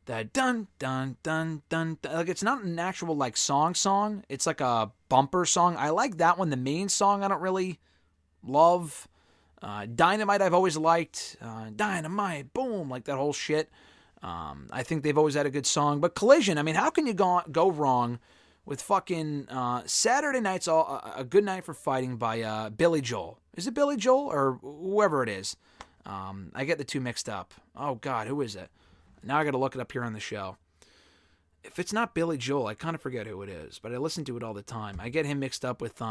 dun dun dun dun, like it's not an actual like song. It's like a bumper song. I like that one. The main song I don't really love. Dynamite I've always liked. Dynamite, boom, like that whole shit. I think they've always had a good song. But Collision, how can you go wrong with fucking Saturday Night's a Good Night for Fighting by Billy Joel. Is it Billy Joel or whoever it is? I get the two mixed up. Oh, God, who is it? Now I got to look it up here on the show. If it's not Billy Joel, I kind of forget who it is, but I listen to it all the time. I get him mixed up with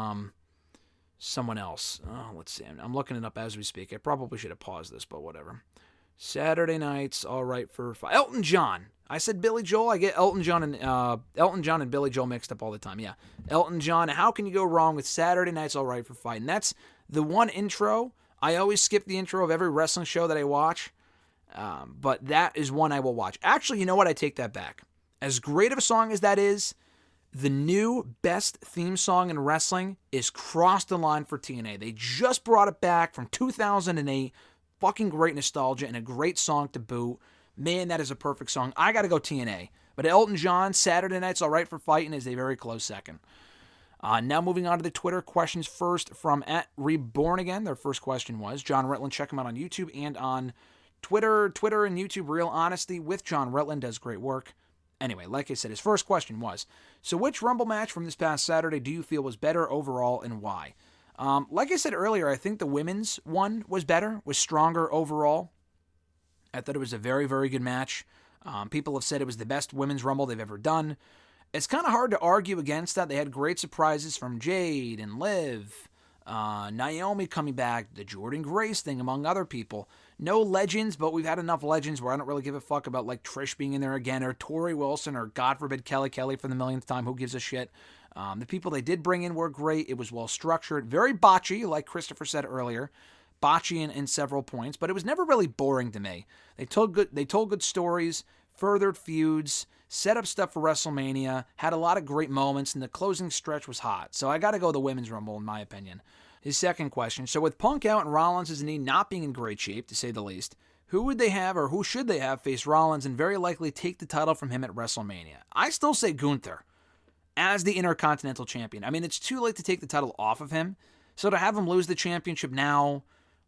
someone else. Oh, let's see. I'm looking it up as we speak. I probably should have paused this, but whatever. Saturday Night's all right for Elton John. I said Billy Joel. I get Elton John and Billy Joel mixed up all the time. Yeah, Elton John. How can you go wrong with Saturday Night's all right for fighting? That's the one intro. I always skip the intro of every wrestling show that I watch, but that is one I will watch. Actually, you know what? I take that back. As great of a song as that is, the new best theme song in wrestling is Cross the Line for TNA. They just brought it back from 2008. Fucking great nostalgia and a great song to boot. Man, that is a perfect song. I got to go TNA. But Elton John, Saturday Night's all right for fighting is a very close second. Now moving on to the Twitter questions first from @RebornAgain. Their first question was, John Ritland, check him out on YouTube and on Twitter and YouTube. Real Honesty with John Ritland does great work. Anyway, like I said, his first question was, so which Rumble match from this past Saturday do you feel was better overall and why? Like I said earlier, I think the women's one was better, was stronger overall. I thought it was a very, very good match. People have said it was the best women's Rumble they've ever done. It's kind of hard to argue against that. They had great surprises from Jade and Liv, Naomi coming back, the Jordan Grace thing, among other people. No legends, but we've had enough legends where I don't really give a fuck about like Trish being in there again, or Tori Wilson, or God forbid Kelly for the millionth time. Who gives a shit? The people they did bring in were great. It was well structured, very botchy, like Christopher said earlier. Botchy in several points, but it was never really boring to me. They told good stories, furthered feuds, set up stuff for WrestleMania, had a lot of great moments, and the closing stretch was hot. So I got to go the Women's Rumble, in my opinion. His second question, so with Punk out and Rollins' knee not being in great shape, to say the least, who would they have or who should they have face Rollins and very likely take the title from him at WrestleMania? I still say Gunther as the Intercontinental Champion. It's too late to take the title off of him, so to have him lose the championship now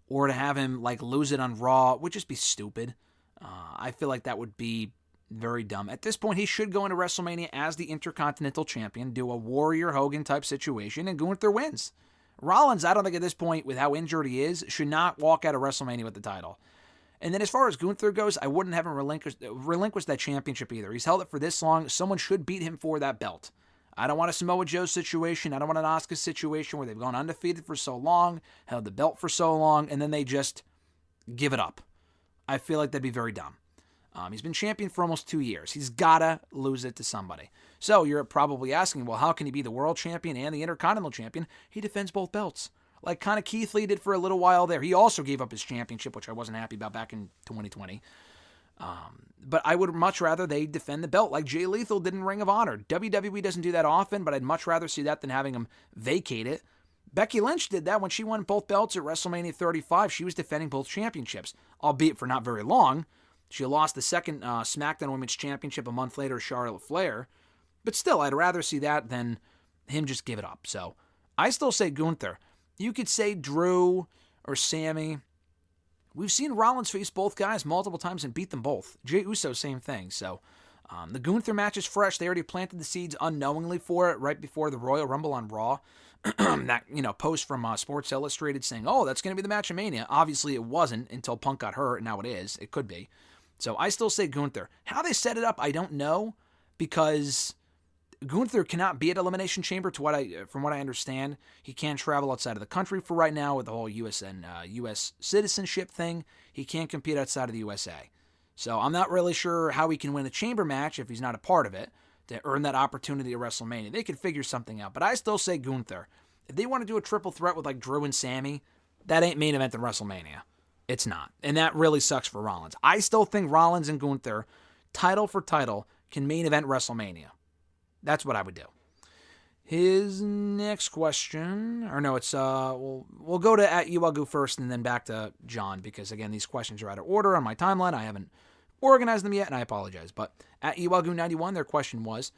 or to have him lose it on Raw would just be stupid. I feel like that would be very dumb. At this point, he should go into WrestleMania as the Intercontinental Champion, do a Warrior Hogan type situation, and Gunther wins. Rollins, I don't think at this point, with how injured he is, should not walk out of WrestleMania with the title. And then as far as Gunther goes, I wouldn't have him relinquish that championship either. He's held it for this long. Someone should beat him for that belt. I don't want a Samoa Joe situation. I don't want an Asuka situation where they've gone undefeated for so long, held the belt for so long, and then they just give it up. I feel like that'd be very dumb. He's been champion for almost 2 years. He's got to lose it to somebody. So you're probably asking, well, how can he be the world champion and the Intercontinental champion? He defends both belts. Like kind of Keith Lee did for a little while there. He also gave up his championship, which I wasn't happy about back in 2020. But I would much rather they defend the belt like Jay Lethal did in Ring of Honor. WWE doesn't do that often, but I'd much rather see that than having him vacate it. Becky Lynch did that when she won both belts at WrestleMania 35. She was defending both championships, albeit for not very long. She lost the second SmackDown Women's Championship a month later to Charlotte Flair. But still, I'd rather see that than him just give it up. So I still say Gunther. You could say Drew or Sammy. We've seen Rollins face both guys multiple times and beat them both. Jey Uso, same thing. So the Gunther match is fresh. They already planted the seeds unknowingly for it right before the Royal Rumble on Raw. That post from Sports Illustrated saying, oh, that's going to be the match of Mania. Obviously, it wasn't until Punk got hurt, and now it is. It could be. So I still say Gunther. How they set it up, I don't know, because Gunther cannot be at Elimination Chamber. From what I understand, he can't travel outside of the country for right now with the whole U.S. and U.S. citizenship thing. He can't compete outside of the USA. So I'm not really sure how he can win a chamber match if he's not a part of it to earn that opportunity at WrestleMania. They could figure something out, but I still say Gunther. If they want to do a triple threat with like Drew and Sammy, that ain't main event in WrestleMania. It's not. And that really sucks for Rollins. I still think Rollins and Gunther, title for title, can main event WrestleMania. That's what I would do. His next question, or no, it's we'll go to @Uwagu first and then back to John, because again, these questions are out of order on my timeline. I haven't organized them yet, and I apologize. But @Uwagu91, their question was,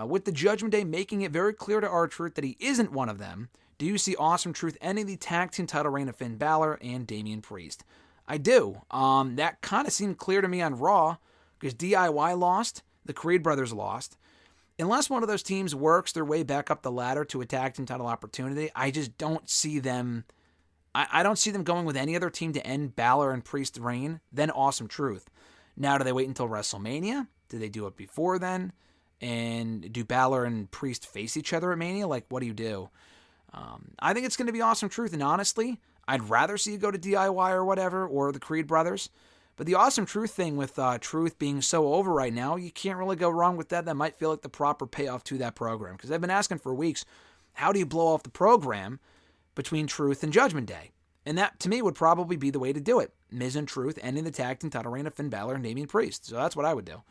with the Judgment Day making it very clear to R-Truth that he isn't one of them, do you see Awesome Truth ending the tag team title reign of Finn Balor and Damian Priest? I do. That kind of seemed clear to me on Raw, because DIY lost, the Creed brothers lost. Unless one of those teams works their way back up the ladder to a tag team title opportunity, I just don't see them. I don't see them going with any other team to end Balor and Priest's reign than Awesome Truth. Now, do they wait until WrestleMania? Do they do it before then? And do Balor and Priest face each other at Mania? Like, what do you do? I think it's going to be Awesome Truth, and honestly, I'd rather see you go to DIY or whatever, or the Creed brothers. But the Awesome Truth thing with Truth being so over right now, you can't really go wrong with that. That might feel like the proper payoff to that program. Because I've been asking for weeks, how do you blow off the program between Truth and Judgment Day? And that, to me, would probably be the way to do it. Miz and Truth ending the tag team title reign of Finn Balor and Damian Priest. So that's what I would do.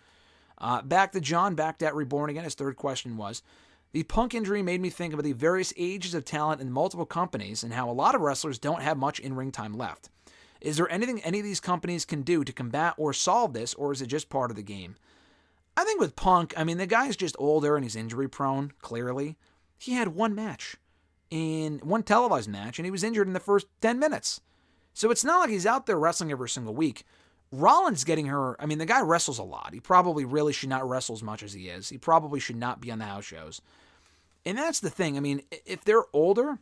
Back to John, back at Reborn Again. His third question was, the Punk injury made me think of the various ages of talent in multiple companies and how a lot of wrestlers don't have much in-ring time left. Is there anything any of these companies can do to combat or solve this, or is it just part of the game? I think with Punk, the guy's just older and he's injury prone, clearly. He had one televised match, and he was injured in the first 10 minutes. So it's not like he's out there wrestling every single week. Rollins getting her, the guy wrestles a lot. He probably really should not wrestle as much as he is. He probably should not be on the house shows. And that's the thing. If they're older,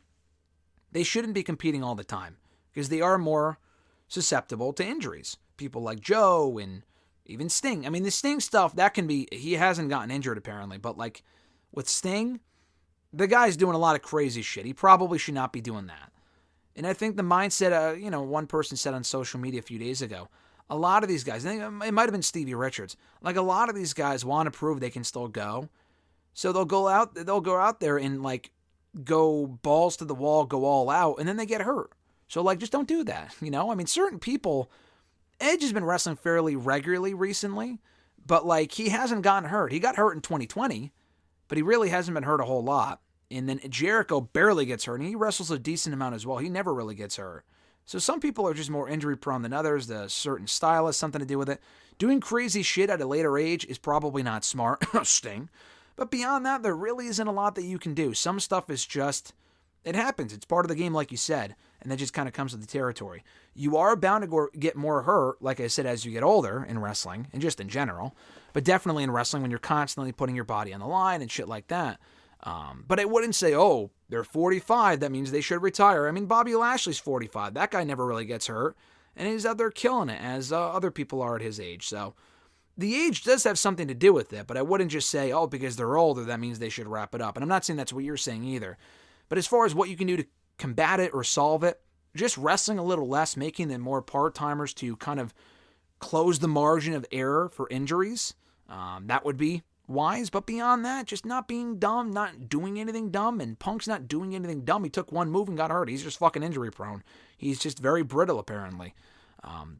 they shouldn't be competing all the time because they are more susceptible to injuries. People like Joe and even Sting. The Sting stuff, that can be, he hasn't gotten injured apparently, but like with Sting, the guy's doing a lot of crazy shit. He probably should not be doing that. And I think the mindset, one person said on social media a few days ago, a lot of these guys, I think it might have been Stevie Richards, like a lot of these guys want to prove they can still go. So they'll go out there and like go balls to the wall, go all out, and then they get hurt. So, just don't do that, certain people, Edge has been wrestling fairly regularly recently, but, he hasn't gotten hurt. He got hurt in 2020, but he really hasn't been hurt a whole lot. And then Jericho barely gets hurt, and he wrestles a decent amount as well. He never really gets hurt. So some people are just more injury-prone than others. The certain style has something to do with it. Doing crazy shit at a later age is probably not smart. Sting. But beyond that, there really isn't a lot that you can do. Some stuff is just, it happens. It's part of the game, like you said. And that just kind of comes with the territory. You are bound to get more hurt, like I said, as you get older in wrestling, and just in general. But definitely in wrestling when you're constantly putting your body on the line and shit like that. But I wouldn't say, oh, they're 45, that means they should retire. Bobby Lashley's 45. That guy never really gets hurt. And he's out there killing it, as other people are at his age. So the age does have something to do with it, but I wouldn't just say, oh, because they're older, that means they should wrap it up. And I'm not saying that's what you're saying either. But as far as what you can do to combat it or solve it, just wrestling a little less, making them more part-timers to kind of close the margin of error for injuries. That would be wise, but beyond that, just not being dumb, not doing anything dumb, and Punk's not doing anything dumb. He took one move and got hurt. He's just fucking injury prone. He's just very brittle, apparently.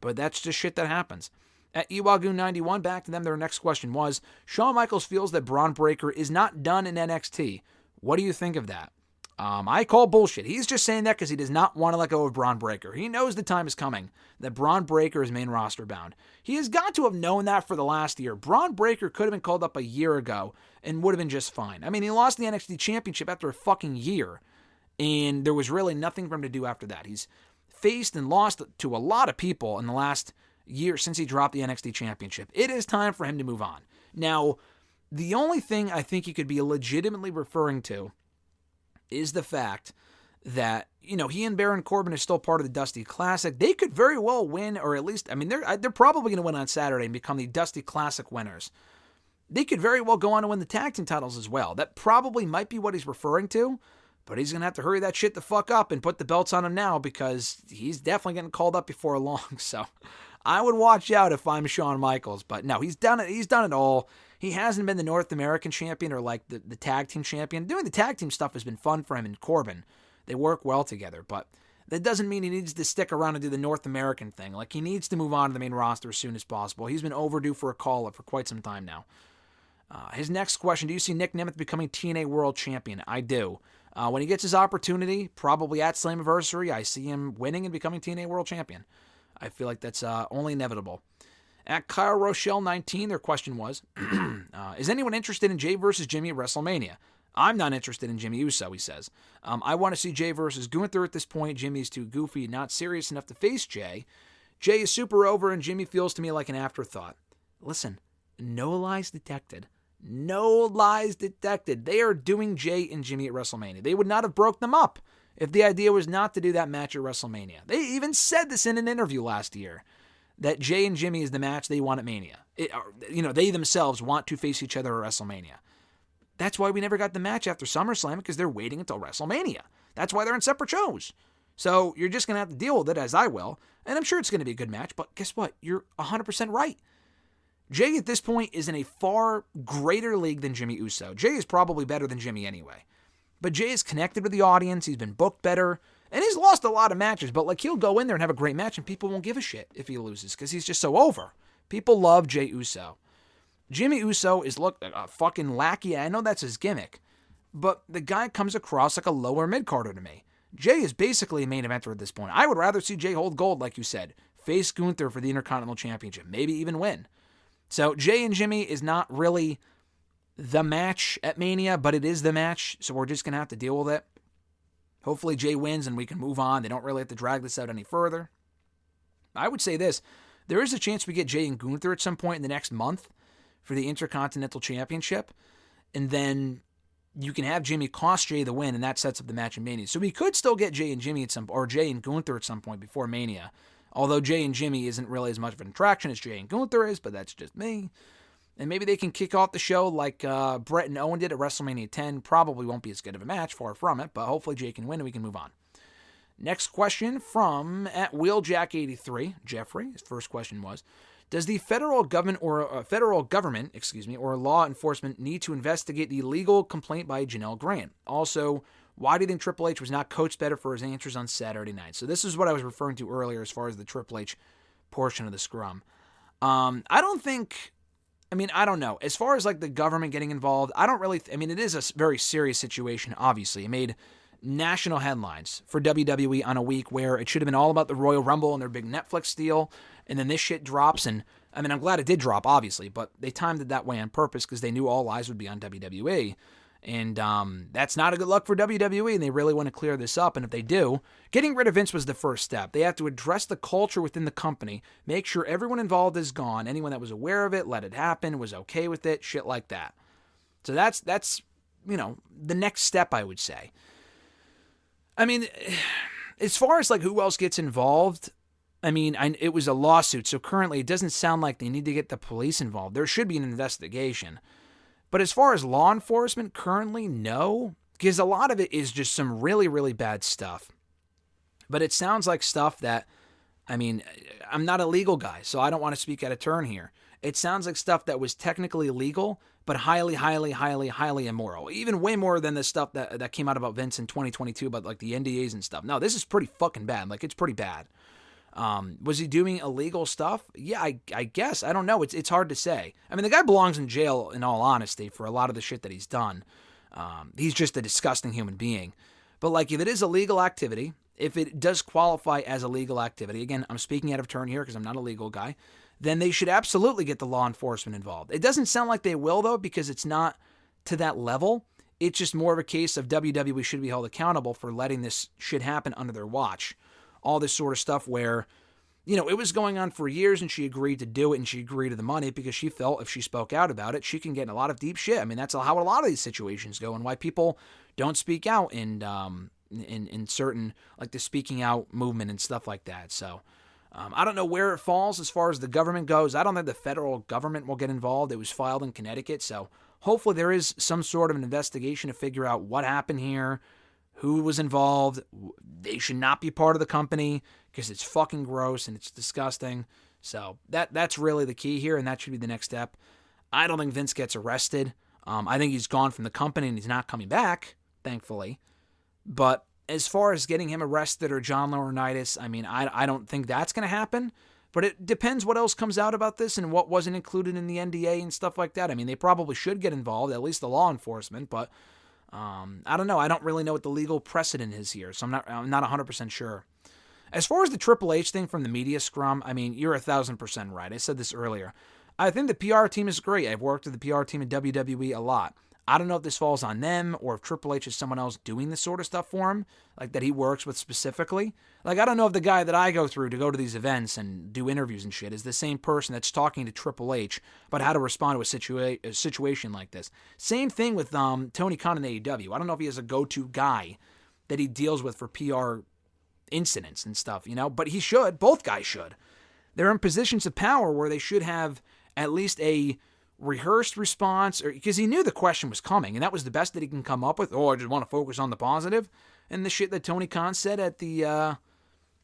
But that's just shit that happens. At Iwagu91, back to them, their next question was, Shawn Michaels feels that Braun Breaker is not done in NXT. What do you think of that? I call bullshit. He's just saying that because he does not want to let go of Braun Breaker. He knows the time is coming, that Braun Breaker is main roster bound. He has got to have known that for the last year. Braun Breaker could have been called up a year ago and would have been just fine. I mean, he lost the NXT Championship after a fucking year, and there was really nothing for him to do after that. He's faced and lost to a lot of people in the last year since he dropped the NXT Championship. It is time for him to move on. Now, the only thing I think he could be legitimately referring to is the fact that, he and Baron Corbin are still part of the Dusty Classic. They could very well win, or at least, they're probably going to win on Saturday and become the Dusty Classic winners. They could very well go on to win the tag team titles as well. That probably might be what he's referring to, but he's going to have to hurry that shit the fuck up and put the belts on him now because he's definitely getting called up before long. So I would watch out if I'm Shawn Michaels, but no, he's done it. He's done it all. He hasn't been the North American champion or like the tag team champion. Doing the tag team stuff has been fun for him and Corbin. They work well together, but that doesn't mean he needs to stick around and do the North American thing. Like, he needs to move on to the main roster as soon as possible. He's been overdue for a call-up for quite some time now. His next question, do you see Nick Nemeth becoming TNA World Champion? I do. When he gets his opportunity, probably at Slammiversary, I see him winning and becoming TNA World Champion. I feel like that's only inevitable. At Kyle Rochelle 19, their question was, is anyone interested in Jay versus Jimmy at WrestleMania? I'm not interested in Jimmy Uso, he says. I want to see Jay versus Gunther at this point. Jimmy's too goofy and not serious enough to face Jay. Jay is super over and Jimmy feels to me like an afterthought. Listen, no lies detected. No lies detected. They are doing Jay and Jimmy at WrestleMania. They would not have broke them up if the idea was not to do that match at WrestleMania. They even said this in an interview last year, that Jay and Jimmy is the match they want at Mania. They themselves want to face each other at WrestleMania. That's why we never got the match after SummerSlam, because they're waiting until WrestleMania. That's why they're in separate shows. So you're just going to have to deal with it, as I will, and I'm sure it's going to be a good match, but guess what? You're 100% right. Jay at this point is in a far greater league than Jimmy Uso. Jay is probably better than Jimmy anyway. But Jay is connected with the audience, he's been booked better, and he's lost a lot of matches, but he'll go in there and have a great match and people won't give a shit if he loses because he's just so over. People love Jay Uso. Jimmy Uso is a fucking lackey. I know that's his gimmick, but the guy comes across like a lower mid-carder to me. Jay is basically a main eventer at this point. I would rather see Jay hold gold, like you said, face Gunther for the Intercontinental Championship, maybe even win. So Jay and Jimmy is not really the match at Mania, but it is the match, so we're just going to have to deal with it. Hopefully Jay wins and we can move on. They don't really have to drag this out any further. I would say this. There is a chance we get Jay and Gunther at some point in the next month for the Intercontinental Championship, and then you can have Jimmy cost Jay the win, and that sets up the match in Mania. So we could still get Jay and Jimmy or Jay and Gunther at some point before Mania, although Jay and Jimmy isn't really as much of an attraction as Jay and Gunther is, but that's just me. And maybe they can kick off the show like Brett and Owen did at WrestleMania 10. Probably won't be as good of a match, far from it, but hopefully Jay can win and we can move on. Next question from at Wheeljack83, Jeffrey. His first question was, does the federal government or law enforcement need to investigate the legal complaint by Janelle Grant? Also, why do you think Triple H was not coached better for his answers on Saturday night? So this is what I was referring to earlier as far as the Triple H portion of the scrum. I don't know. As far as the government getting involved, I don't really... it is a very serious situation, obviously. It made national headlines for WWE on a week where it should have been all about the Royal Rumble and their big Netflix deal, and then this shit drops, and I'm glad it did drop, obviously, but they timed it that way on purpose because they knew all eyes would be on WWE, and that's not a good look for WWE, and they really want to clear this up, and if they do, getting rid of Vince was the first step. They have to address the culture within the company, make sure everyone involved is gone, anyone that was aware of it, let it happen, was okay with it, shit like that. So that's the next step, I would say. As far as who else gets involved, it was a lawsuit, so currently it doesn't sound like they need to get the police involved. There should be an investigation. But as far as law enforcement, currently, no, because a lot of it is just some really, really bad stuff. But it sounds like stuff that, I'm not a legal guy, so I don't want to speak out of turn here. It sounds like stuff that was technically legal, but highly, highly, highly, highly immoral. Even way more than the stuff that came out about Vince in 2022 about like the NDAs and stuff. No, this is pretty fucking bad. Like, it's pretty bad. Was he doing illegal stuff? Yeah, I guess. I don't know. It's hard to say. I mean, the guy belongs in jail, in all honesty, for a lot of the shit that he's done. He's just a disgusting human being. But, like, if it is a legal activity, if it does qualify as a legal activity, again, I'm speaking out of turn here because I'm not a legal guy, then they should absolutely get the law enforcement involved. It doesn't sound like they will, though, because it's not to that level. It's just more of a case of WWE should be held accountable for letting this shit happen under their watch. All this sort of stuff where, you know, it was going on for years and she agreed to do it and she agreed to the money because she felt if she spoke out about it, she can get in a lot of deep shit. I mean, that's how a lot of these situations go and why people don't speak out in certain, like the speaking out movement and stuff like that. So I don't know where it falls as far as the government goes. I don't think the federal government will get involved. It was filed in Connecticut. So hopefully there is some sort of an investigation to figure out what happened here, who was involved. They should not be part of the company because it's fucking gross and it's disgusting. So that's really the key here, and that should be the next step. I don't think Vince gets arrested. I think he's gone from the company and he's not coming back, thankfully. But as far as getting him arrested or John Laurinaitis, I mean, I don't think that's going to happen. But it depends what else comes out about this and what wasn't included in the NDA and stuff like that. I mean, they probably should get involved, at least the law enforcement, but I don't know. I don't really know what the legal precedent is here, so I'm not 100% sure. As far as the Triple H thing from the media scrum, I mean, you're 1,000% right. I said this earlier. I think the PR team is great. I've worked with the PR team at WWE a lot. I don't know if this falls on them or if Triple H is someone else doing this sort of stuff for him, like that he works with specifically. Like, I don't know if the guy that I go through to go to these events and do interviews and shit is the same person that's talking to Triple H about how to respond to a situation like this. Same thing with Tony Khan in AEW. I don't know if he has a go-to guy that he deals with for PR incidents and stuff, you know, but he should. Both guys should. They're in positions of power where they should have at least a rehearsed response, or because he knew the question was coming, and that was the best that he can come up with. Oh, I just want to focus on the positive. And the shit that Tony Khan said at the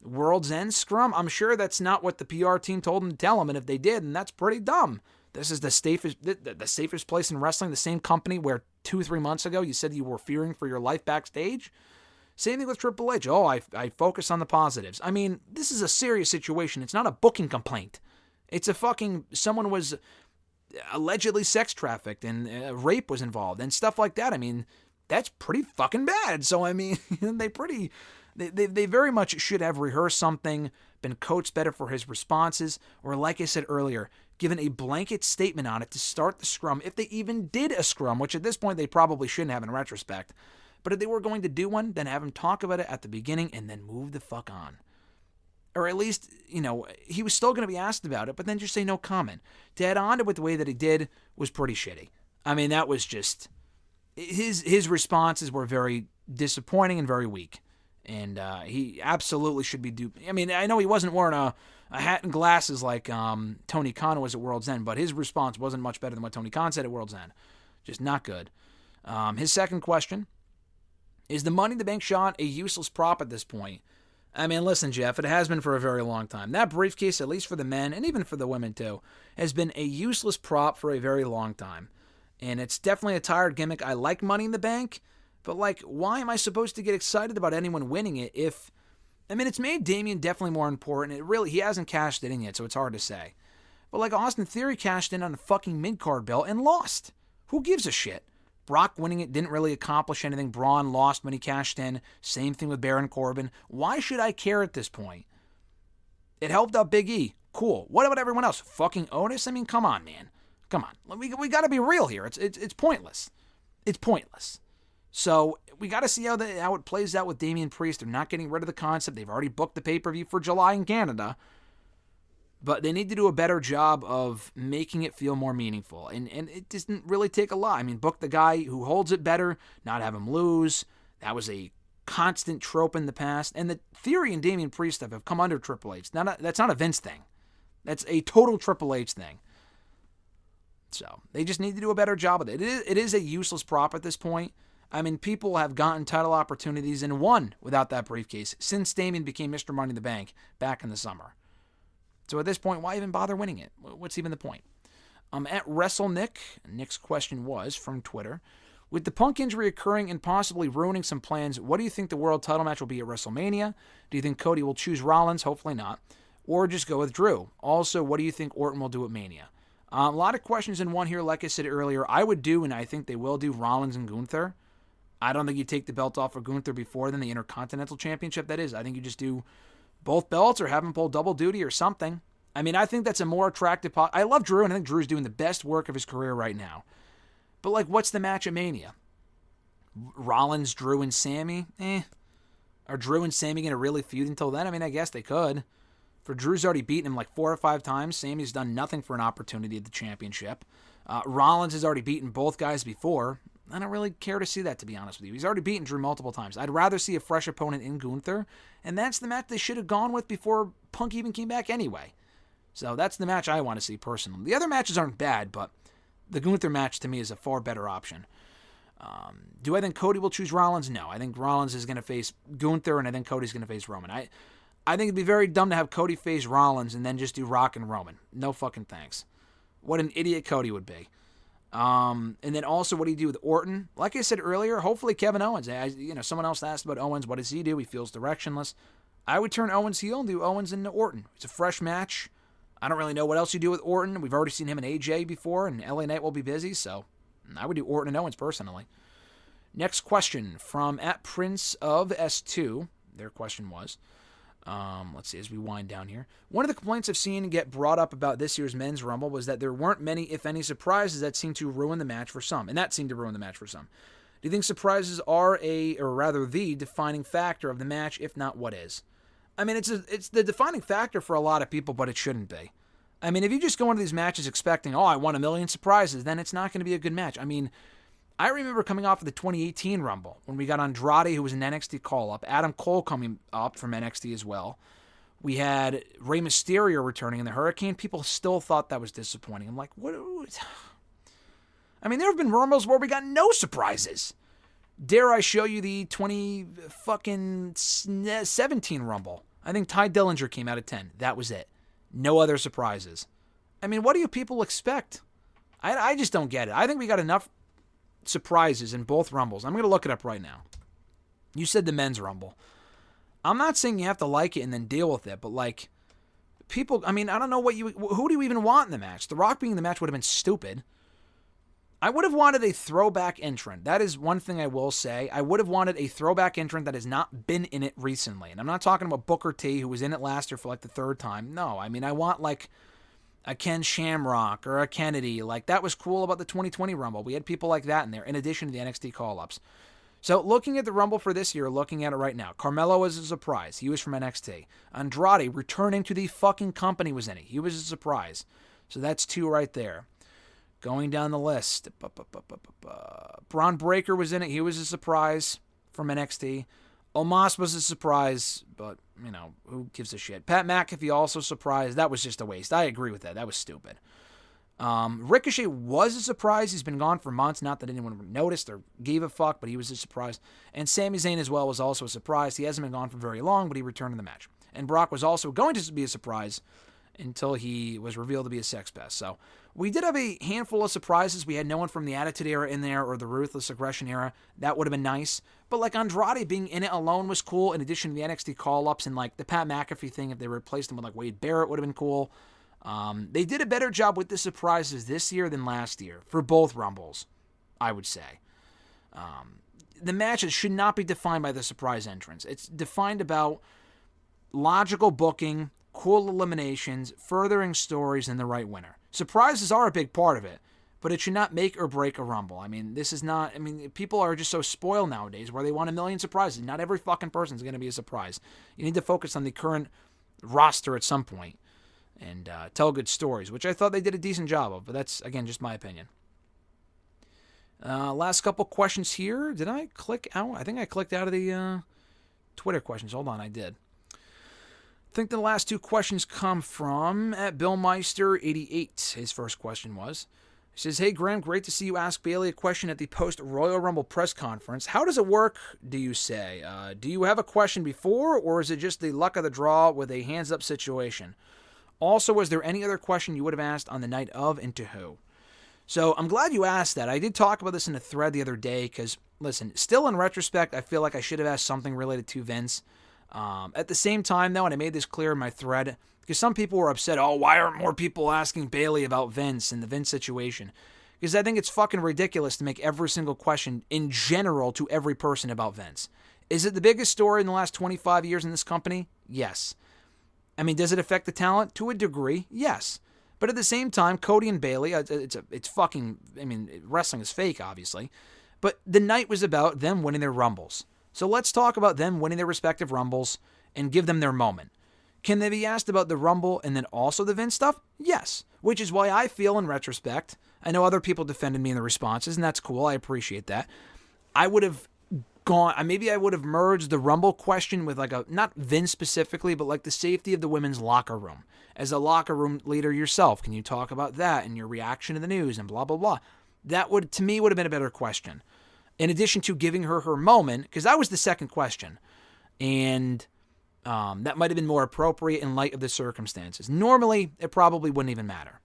World's End scrum, I'm sure that's not what the PR team told him to tell him, and if they did, then that's pretty dumb. This is the safest place in wrestling, the same company where 2-3 months ago you said you were fearing for your life backstage. Same thing with Triple H. Oh, I focus on the positives. I mean, this is a serious situation. It's not a booking complaint. It's a fucking, someone was allegedly sex trafficked and rape was involved and stuff like that. I mean, that's pretty fucking bad. So, I mean, they very much should have rehearsed something, been coached better for his responses, or like I said earlier, given a blanket statement on it to start the scrum, if they even did a scrum, which at this point they probably shouldn't have in retrospect. But if they were going to do one, then have him talk about it at the beginning and then move the fuck on. Or at least, you know, he was still going to be asked about it, but then just say no comment. To add on to it the way that he did was pretty shitty. I mean, that was just, his responses were very disappointing and very weak. And he absolutely should be I mean, I know he wasn't wearing a hat and glasses like Tony Khan was at World's End, but his response wasn't much better than what Tony Khan said at World's End. Just not good. His second question, is the Money in the Bank shot a useless prop at this point? I mean, listen, Jeff, it has been for a very long time. That briefcase, at least for the men, and even for the women too, has been a useless prop for a very long time. And it's definitely a tired gimmick. I like Money in the Bank, but, like, why am I supposed to get excited about anyone winning it if... I mean, it's made Damian definitely more important. He hasn't cashed it in yet, so it's hard to say. But, like, Austin Theory cashed in on a fucking mid-card belt and lost. Who gives a shit? Brock winning it didn't really accomplish anything. Braun lost when he cashed in. Same thing with Baron Corbin. Why should I care at this point? It helped out Big E. Cool. What about everyone else? Fucking Otis? I mean, come on, man. Come on. We got to be real here. It's pointless. It's pointless. So we got to see how it plays out with Damian Priest. They're not getting rid of the concept. They've already booked the pay-per-view for July in Canada. But they need to do a better job of making it feel more meaningful. And it doesn't really take a lot. I mean, book the guy who holds it better, not have him lose. That was a constant trope in the past. And the Theory and Damian Priest stuff have come under Triple H. That's not a Vince thing. That's a total Triple H thing. So they just need to do a better job of it. It is a useless prop at this point. I mean, people have gotten title opportunities and won without that briefcase since Damian became Mr. Money in the Bank back in the summer. So at this point, why even bother winning it? What's even the point? At WrestleNick, Nick's question was from Twitter, with the Punk injury occurring and possibly ruining some plans, what do you think the world title match will be at WrestleMania? Do you think Cody will choose Rollins? Hopefully not. Or just go with Drew? Also, what do you think Orton will do at Mania? A lot of questions in one here. Like I said earlier, I would do, and I think they will do, Rollins and Gunther. I don't think you take the belt off of Gunther before then, the Intercontinental Championship, that is. I think you just do both belts or have him pull double duty or something. I mean, I think that's a more attractive... I love Drew, and I think Drew's doing the best work of his career right now. But, like, what's the match at Mania? Rollins, Drew, and Sammy? Are Drew and Sammy going to really feud until then? I mean, I guess they could. For Drew's already beaten him like 4 or 5 times. Sammy's done nothing for an opportunity at the championship. Rollins has already beaten both guys before. I don't really care to see that, to be honest with you. He's already beaten Drew multiple times. I'd rather see a fresh opponent in Gunther, and that's the match they should have gone with before Punk even came back anyway. So that's the match I want to see personally. The other matches aren't bad, but the Gunther match to me is a far better option. Do I think Cody will choose Rollins? No. I think Rollins is going to face Gunther, and I think Cody's going to face Roman. I think it'd be very dumb to have Cody face Rollins and then just do Rock and Roman. No fucking thanks. What an idiot Cody would be. And then also, what do you do with Orton? Like I said earlier, hopefully Kevin Owens. Someone else asked about Owens. What does he do? He feels directionless. I would turn Owens heel and do Owens into Orton. It's a fresh match. I don't really know what else you do with Orton. We've already seen him and AJ before, and LA Knight will be busy, so I would do Orton and Owens personally. Next question from @Prince of S2. Their question was, let's see, as we wind down here. One of the complaints I've seen get brought up about this year's Men's Rumble was that there weren't many, if any, surprises that seemed to ruin the match for some. And that seemed to ruin the match for some. Do you think surprises are the defining factor of the match? If not, what is? I mean, it's the defining factor for a lot of people, but it shouldn't be. I mean, if you just go into these matches expecting, I want a million surprises, then it's not going to be a good match. I mean, I remember coming off of the 2018 Rumble when we got Andrade, who was an NXT call-up, Adam Cole coming up from NXT as well. We had Rey Mysterio returning in the Hurricane. People still thought that was disappointing. I'm like, what? I mean, there have been Rumbles where we got no surprises. Dare I show you the 2017 Rumble? I think Ty Dillinger came out at 10. That was it. No other surprises. I mean, what do you people expect? I just don't get it. I think we got enough surprises in both Rumbles. I'm going to look it up right now. You said the Men's Rumble. I'm not saying you have to like it and then deal with it, but like, people, I mean, I don't know who do you even want in the match? The Rock being in the match would have been stupid. I would have wanted a throwback entrant. That is one thing I will say. I would have wanted a throwback entrant that has not been in it recently. And I'm not talking about Booker T, who was in it last year for like the 3rd time. No, I mean, I want like a Ken Shamrock or a Kennedy. Like, that was cool about the 2020 Rumble. We had people like that in there, in addition to the NXT call-ups. So looking at the Rumble for this year, looking at it right now, Carmelo was a surprise. He was from NXT. Andrade, returning to the fucking company, was in it. He was a surprise. So that's 2 right there. Going down the list, Braun Breaker was in it. He was a surprise from NXT. Omos was a surprise, but, who gives a shit? Pat McAfee also surprised. That was just a waste. I agree with that. That was stupid. Ricochet was a surprise. He's been gone for months. Not that anyone noticed or gave a fuck, but he was a surprise. And Sami Zayn as well was also a surprise. He hasn't been gone for very long, but he returned in the match. And Brock was also going to be a surprise until he was revealed to be a sex pest. So we did have a handful of surprises. We had no one from the Attitude Era in there or the Ruthless Aggression Era. That would have been nice. But like Andrade being in it alone was cool, in addition to the NXT call-ups and like the Pat McAfee thing. If they replaced him with like Wade Barrett, would have been cool. They did a better job with the surprises this year than last year for both Rumbles, I would say. The matches should not be defined by the surprise entrance. It's defined about logical booking, cool eliminations, furthering stories, and the right winner. Surprises are a big part of it, but it should not make or break a Rumble. I mean, people are just so spoiled nowadays where they want a million surprises. Not every fucking person is going to be a surprise. You need to focus on the current roster at some point and tell good stories, which I thought they did a decent job of, but that's, again, just my opinion. Last couple questions here. Did I click out? I think I clicked out of the Twitter questions. Hold on, I did. I think the last 2 questions come from @BillMeister88. His first question was, he says, "Hey Graham, great to see you ask Bailey a question at the post-Royal Rumble press conference. How does it work, do you say? Do you have a question before, or is it just the luck of the draw with a hands-up situation? Also, was there any other question you would have asked on the night of, and to who? So I'm glad you asked that. I did talk about this in a thread the other day because, listen, still in retrospect, I feel like I should have asked something related to Vince. At the same time, though, and I made this clear in my thread, because some people were upset, oh, why aren't more people asking Bayley about Vince and the Vince situation? Because I think it's fucking ridiculous to make every single question in general to every person about Vince. Is it the biggest story in the last 25 years in this company? Yes. I mean, does it affect the talent? To a degree, yes. But at the same time, Cody and Bayley, it's fucking, I mean, wrestling is fake, obviously. But the night was about them winning their Rumbles. So let's talk about them winning their respective Rumbles and give them their moment. Can they be asked about the Rumble and then also the Vince stuff? Yes. Which is why I feel, in retrospect, I know other people defended me in the responses, and that's cool. I appreciate that. I would have maybe I would have merged the Rumble question with like not Vince specifically, but like the safety of the women's locker room. As a locker room leader yourself, can you talk about that and your reaction to the news and blah, blah, blah? That would, to me, would have been a better question. In addition to giving her her moment, because that was the second question. And that might have been more appropriate in light of the circumstances. Normally, it probably wouldn't even matter.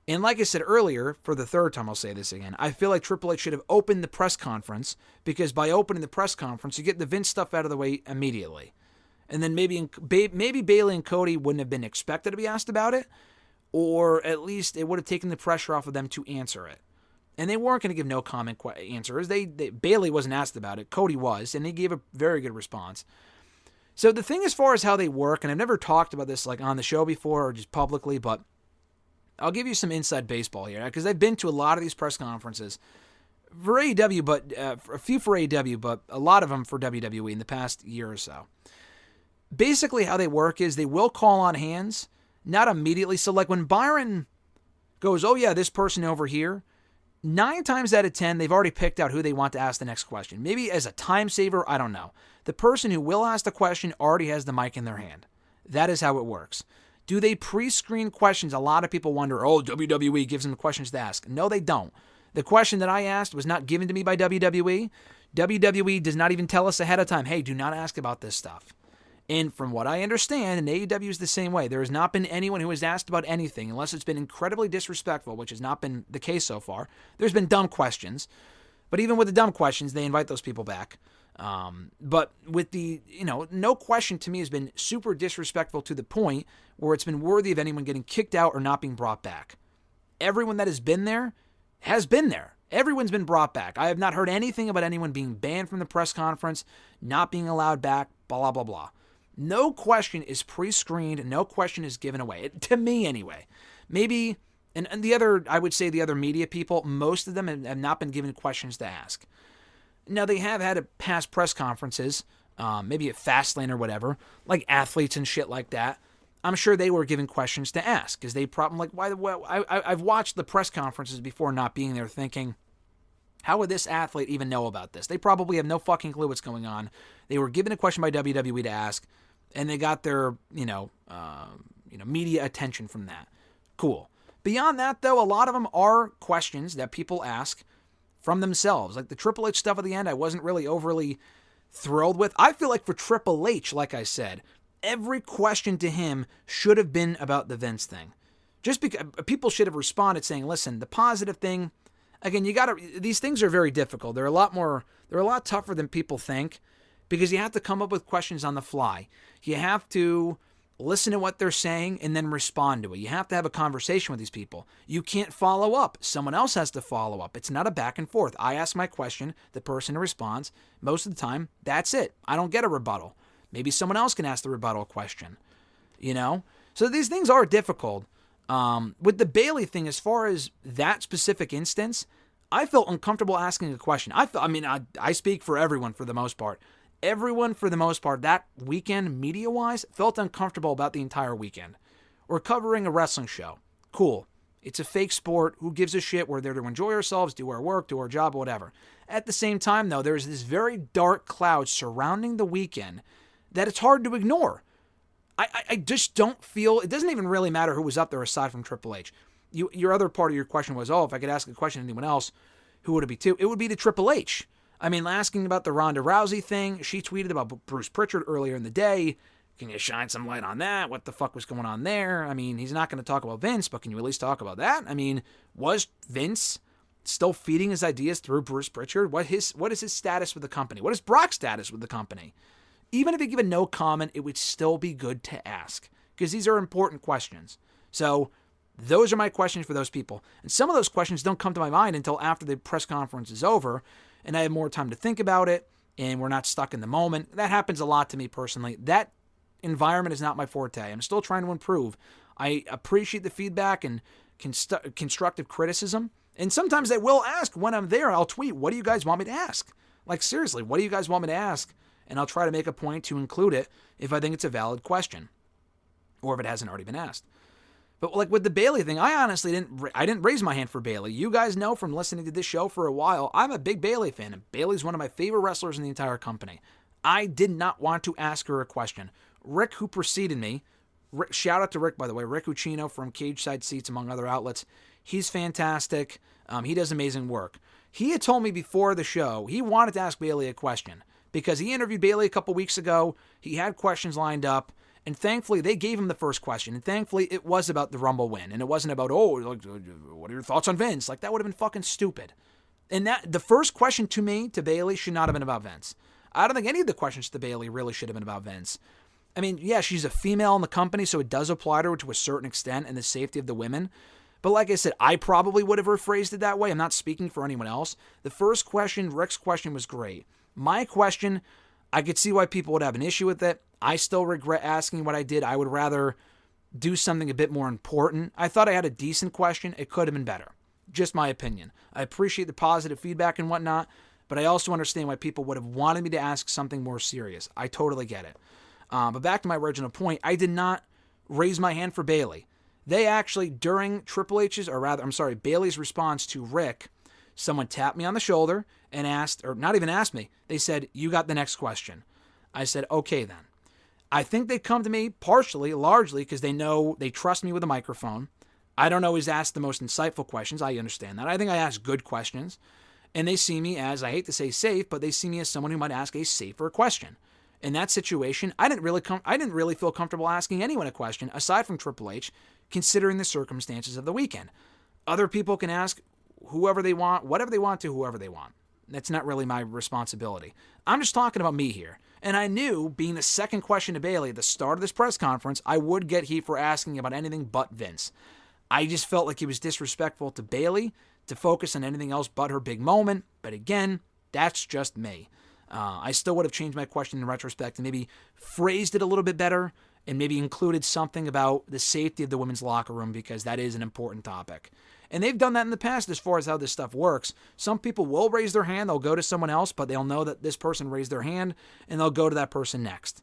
And like I said earlier, for the third time I'll say this again, I feel like Triple H should have opened the press conference, because by opening the press conference, you get the Vince stuff out of the way immediately. And then maybe Bayley and Cody wouldn't have been expected to be asked about it, or at least it would have taken the pressure off of them to answer it. And they weren't going to give no comment answers. Bayley wasn't asked about it. Cody was, and he gave a very good response. So the thing as far as how they work, and I've never talked about this like on the show before or just publicly, but I'll give you some inside baseball here, because I've been to a lot of these press conferences for AEW, but a few for AEW, but a lot of them for WWE in the past year or so. Basically, how they work is they will call on hands, not immediately. So like when Byron goes, oh yeah, this person over here, 9 times out of 10, they've already picked out who they want to ask the next question. Maybe as a time saver, I don't know. The person who will ask the question already has the mic in their hand. That is how it works. Do they pre-screen questions? A lot of people wonder, oh, WWE gives them questions to ask. No, they don't. The question that I asked was not given to me by WWE. WWE does not even tell us ahead of time, hey, do not ask about this stuff. And from what I understand, and AEW is the same way, there has not been anyone who has asked about anything, unless it's been incredibly disrespectful, which has not been the case so far. There's been dumb questions. But even with the dumb questions, they invite those people back. But with the, no question to me has been super disrespectful to the point where it's been worthy of anyone getting kicked out or not being brought back. Everyone that has been there has been there. Everyone's been brought back. I have not heard anything about anyone being banned from the press conference, not being allowed back, blah, blah, blah. No question is pre-screened. No question is given away. To me, anyway. Maybe, and the other, I would say the other media people, most of them have not been given questions to ask. Now, they have had past press conferences, maybe at Fastlane or whatever, like athletes and shit like that. I'm sure they were given questions to ask, because they probably, I've watched the press conferences before not being there thinking, how would this athlete even know about this? They probably have no fucking clue what's going on. They were given a question by WWE to ask, and they got their, media attention from that. Cool. Beyond that, though, a lot of them are questions that people ask from themselves. Like the Triple H stuff at the end, I wasn't really overly thrilled with. I feel like for Triple H, like I said, every question to him should have been about the Vince thing. Just because people should have responded saying, listen, the positive thing, again, these things are very difficult. They're a lot tougher than people think, because you have to come up with questions on the fly. You have to listen to what they're saying and then respond to it. You have to have a conversation with these people. You can't follow up. Someone else has to follow up. It's not a back and forth. I ask my question, the person responds. Most of the time, that's it. I don't get a rebuttal. Maybe someone else can ask the rebuttal question. So these things are difficult. With the Bayley thing, as far as that specific instance, I felt uncomfortable asking a question. I speak for everyone for the most part. Everyone, for the most part, that weekend, media-wise, felt uncomfortable about the entire weekend. We're covering a wrestling show. Cool. It's a fake sport. Who gives a shit? We're there to enjoy ourselves, do our work, do our job, whatever. At the same time, though, there's this very dark cloud surrounding the weekend that it's hard to ignore. I just don't feel... It doesn't even really matter who was up there aside from Triple H. Your other part of your question was, if I could ask a question to anyone else, who would it be to? It would be to Triple H. Asking about the Ronda Rousey thing, she tweeted about Bruce Pritchard earlier in the day. Can you shine some light on that? What the fuck was going on there? I mean, he's not going to talk about Vince, but can you at least talk about that? I mean, was Vince still feeding his ideas through Bruce Pritchard? What is his status with the company? What is Brock's status with the company? Even if he given no comment, it would still be good to ask, because these are important questions. So those are my questions for those people. And some of those questions don't come to my mind until after the press conference is over, and I have more time to think about it, and we're not stuck in the moment. That happens a lot to me personally. That environment is not my forte. I'm still trying to improve. I appreciate the feedback and constructive criticism. And sometimes I will ask when I'm there. I'll tweet, what do you guys want me to ask? Like, seriously, what do you guys want me to ask? And I'll try to make a point to include it if I think it's a valid question, or if it hasn't already been asked. But like with the Bayley thing, I honestly didn't raise my hand for Bayley. You guys know from listening to this show for a while, I'm a big Bayley fan, and Bayley's one of my favorite wrestlers in the entire company. I did not want to ask her a question. Rick, who preceded me, shout out to Rick, by the way, Rick Uccino from Cage Side Seats, among other outlets. He's fantastic. He does amazing work. He had told me before the show he wanted to ask Bayley a question because he interviewed Bayley a couple weeks ago. He had questions lined up, and thankfully they gave him the first question. And thankfully it was about the Rumble win, and it wasn't about, what are your thoughts on Vince? Like, that would have been fucking stupid. And that the first question to me, to Bayley, should not have been about Vince. I don't think any of the questions to Bayley really should have been about Vince. I mean, yeah, she's a female in the company, so it does apply to her to a certain extent and the safety of the women. But like I said, I probably would have rephrased it that way. I'm not speaking for anyone else. The first question, Rick's question, was great. My question, I could see why people would have an issue with it. I still regret asking what I did. I would rather do something a bit more important. I thought I had a decent question. It could have been better. Just my opinion. I appreciate the positive feedback and whatnot, but I also understand why people would have wanted me to ask something more serious. I totally get it. But back to my original point, I did not raise my hand for Bayley. They actually, during Bayley's response to Rick, someone tapped me on the shoulder and asked, or not even asked me, they said, you got the next question. I said, okay then. I think they come to me largely, because they know they trust me with a microphone. I don't always ask the most insightful questions. I understand that. I think I ask good questions. And they see me as, I hate to say safe, but they see me as someone who might ask a safer question. In that situation, I didn't really feel comfortable asking anyone a question aside from Triple H, considering the circumstances of the weekend. Other people can ask whoever they want, whatever they want to whoever they want. That's not really my responsibility. I'm just talking about me here. And I knew, being the second question to Bayley at the start of this press conference, I would get heat for asking about anything but Vince. I just felt like it was disrespectful to Bayley to focus on anything else but her big moment. But again, that's just me. I still would have changed my question in retrospect and maybe phrased it a little bit better and maybe included something about the safety of the women's locker room, because that is an important topic. And they've done that in the past as far as how this stuff works. Some people will raise their hand, they'll go to someone else, but they'll know that this person raised their hand, and they'll go to that person next.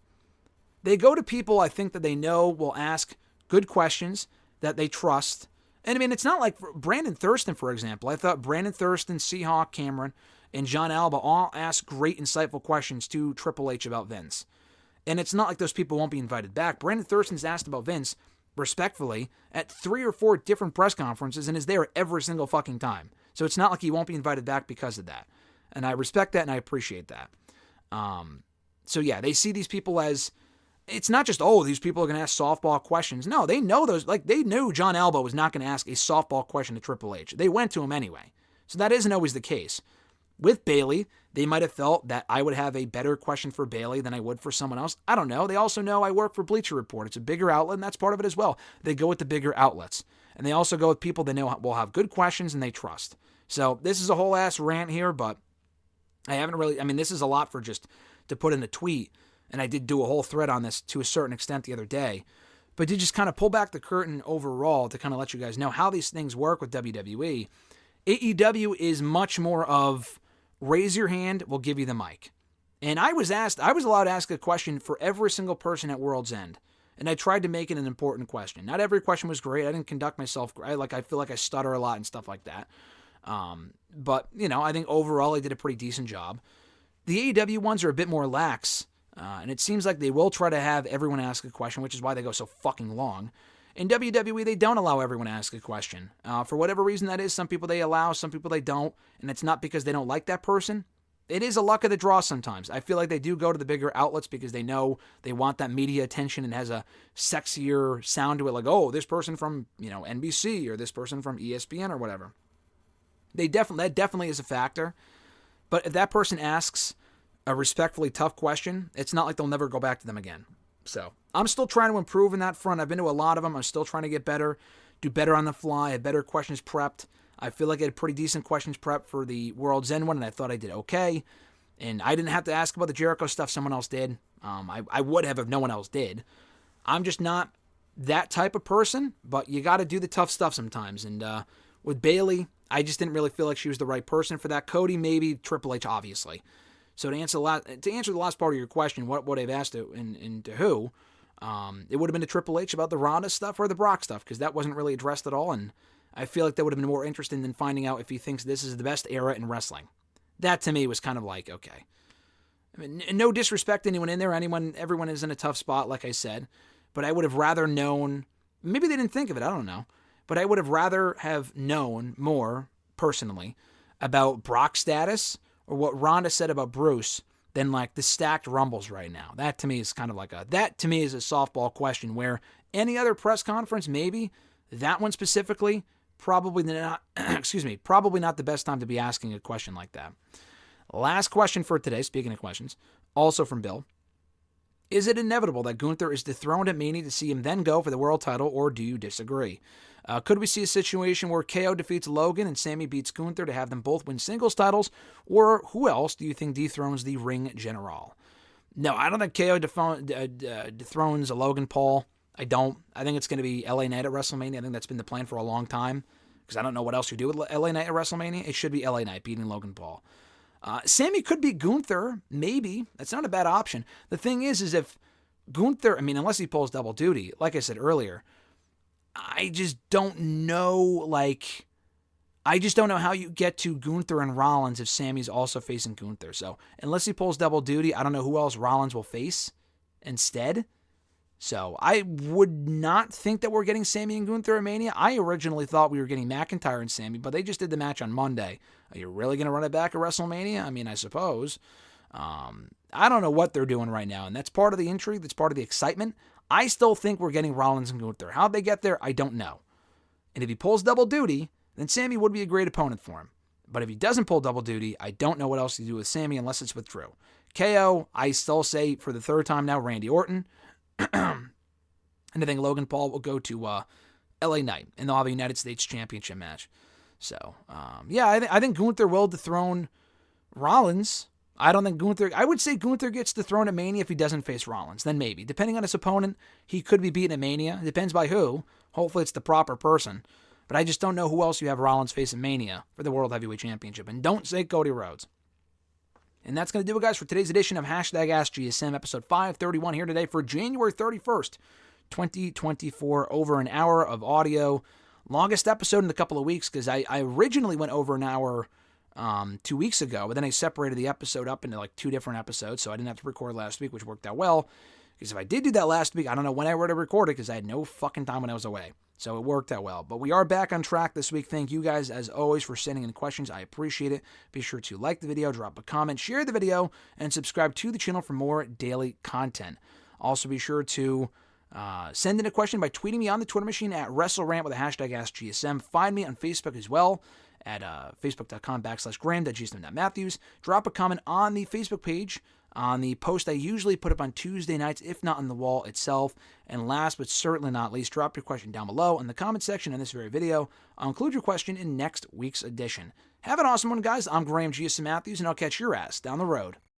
They go to people I think that they know will ask good questions that they trust. And I mean, it's not like Brandon Thurston, for example. I thought Brandon Thurston, Seahawk, Cameron, and John Alba all asked great, insightful questions to Triple H about Vince. And it's not like those people won't be invited back. Brandon Thurston's asked about Vince, respectfully, at 3 or 4 different press conferences and is there every single fucking time. So it's not like he won't be invited back because of that. And I respect that and I appreciate that. So yeah, they see these people as, it's not just, these people are going to ask softball questions. No, they know those, like they knew John Alba was not going to ask a softball question to Triple H. They went to him anyway. So that isn't always the case. With Bayley, they might have felt that I would have a better question for Bayley than I would for someone else. I don't know. They also know I work for Bleacher Report. It's a bigger outlet, and that's part of it as well. They go with the bigger outlets. And they also go with people they know will have good questions and they trust. So this is a whole ass rant here, but this is a lot for just to put in a tweet. And I did do a whole thread on this to a certain extent the other day. But to just kind of pull back the curtain overall to kind of let you guys know how these things work with WWE, AEW is much more of, raise your hand, we'll give you the mic. And I was allowed to ask a question for every single person at World's End. And I tried to make it an important question. Not every question was great. I didn't conduct myself, I feel like I stutter a lot and stuff like that. But, I think overall I did a pretty decent job. The AEW ones are a bit more lax. And it seems like they will try to have everyone ask a question, which is why they go so fucking long. In WWE, they don't allow everyone to ask a question. For whatever reason that is, some people they allow, some people they don't. And it's not because they don't like that person. it is a luck of the draw sometimes. I feel like they do go to the bigger outlets because they know they want that media attention and has a sexier sound to it. Like, oh, this person from, NBC or this person from ESPN or whatever. That definitely is a factor. But if that person asks a respectfully tough question, it's not like they'll never go back to them again. So I'm still trying to improve in that front. I've been to a lot of them. I'm still trying to get better, do better on the fly, have better questions prepped. I feel like I had pretty decent questions prepped for the World's End one, and I thought I did okay. And I didn't have to ask about the Jericho stuff. Someone else did. I would have if no one else did. I'm just not that type of person, but you got to do the tough stuff sometimes. And with Bayley, I just didn't really feel like she was the right person for that. Cody, maybe. Triple H, obviously. So to answer the last part of your question, what would I've asked it and to who, it would have been to Triple H about the Ronda stuff or the Brock stuff, because that wasn't really addressed at all, and I feel like that would have been more interesting than finding out if he thinks this is the best era in wrestling. That, to me, was kind of like, okay. I mean, no disrespect to anyone in there. Everyone is in a tough spot, like I said. But I would have rather known, maybe they didn't think of it, I don't know. But I would have rather have known more, personally, about Brock's status or what Ronda said about Bruce than like the stacked Rumbles right now. That, to me, is kind of like that to me is a softball question where any other press conference, maybe, that one specifically, probably not the best time to be asking a question like that. Last question for today, speaking of questions, also from Bill. Is it inevitable that Gunther is dethroned at Mania to see him then go for the world title, or do you disagree? Could we see a situation where KO defeats Logan and Sammy beats Gunther to have them both win singles titles, or who else do you think dethrones the Ring General? No, I don't think KO dethrones a Logan Paul. I don't. I think it's going to be LA Knight at WrestleMania. I think that's been the plan for a long time, because I don't know what else you do with LA Knight at WrestleMania. It should be LA Knight beating Logan Paul. Sammy could beat Gunther, maybe. That's not a bad option. The thing is if Gunther, unless he pulls double duty, like I said earlier, I just don't know, how you get to Gunther and Rollins if Sammy's also facing Gunther. So, unless he pulls double duty, I don't know who else Rollins will face instead. So, I would not think that we're getting Sammy and Gunther at Mania. I originally thought we were getting McIntyre and Sammy, but they just did the match on Monday. Are you really going to run it back at WrestleMania? I suppose. I don't know what they're doing right now, and that's part of the intrigue. That's part of the excitement. I still think we're getting Rollins and Gunther. How'd they get there? I don't know. And if he pulls double duty, then Sammy would be a great opponent for him. But if he doesn't pull double duty, I don't know what else to do with Sammy unless it's with Drew. KO, I still say for the third time now, Randy Orton. And I think Logan Paul will go to LA Knight, and they'll have a United States Championship match. So, I think Gunther will dethrone Rollins. I don't think I would say Gunther gets dethroned at Mania if he doesn't face Rollins. Then maybe. Depending on his opponent, he could be beaten at Mania. It depends by who. Hopefully it's the proper person. But I just don't know who else you have Rollins face at Mania for the World Heavyweight Championship. And don't say Cody Rhodes. And that's going to do it, guys, for today's edition of #AskGSM, episode 531 here today for January 31st, 2024. Over an hour of audio. Longest episode in a couple of weeks, because I originally went over an hour 2 weeks ago, but then I separated the episode up into like 2 different episodes, so I didn't have to record last week, which worked out well. Because if I did do that last week, I don't know when I would have recorded, because I had no fucking time when I was away. So it worked out well. But we are back on track this week. Thank you guys, as always, for sending in questions. I appreciate it. Be sure to like the video, drop a comment, share the video, and subscribe to the channel for more daily content. Also, be sure to send in a question by tweeting me on the Twitter machine at WrestleRant with the #AskGSM. Find me on Facebook as well at facebook.com/Graham.GSM.Matthews. Drop a comment on the Facebook page on the post I usually put up on Tuesday nights, if not on the wall itself. And last but certainly not least, drop your question down below in the comment section in this very video. I'll include your question in next week's edition. Have an awesome one, guys. I'm Graham GSM Matthews, and I'll catch your ass down the road.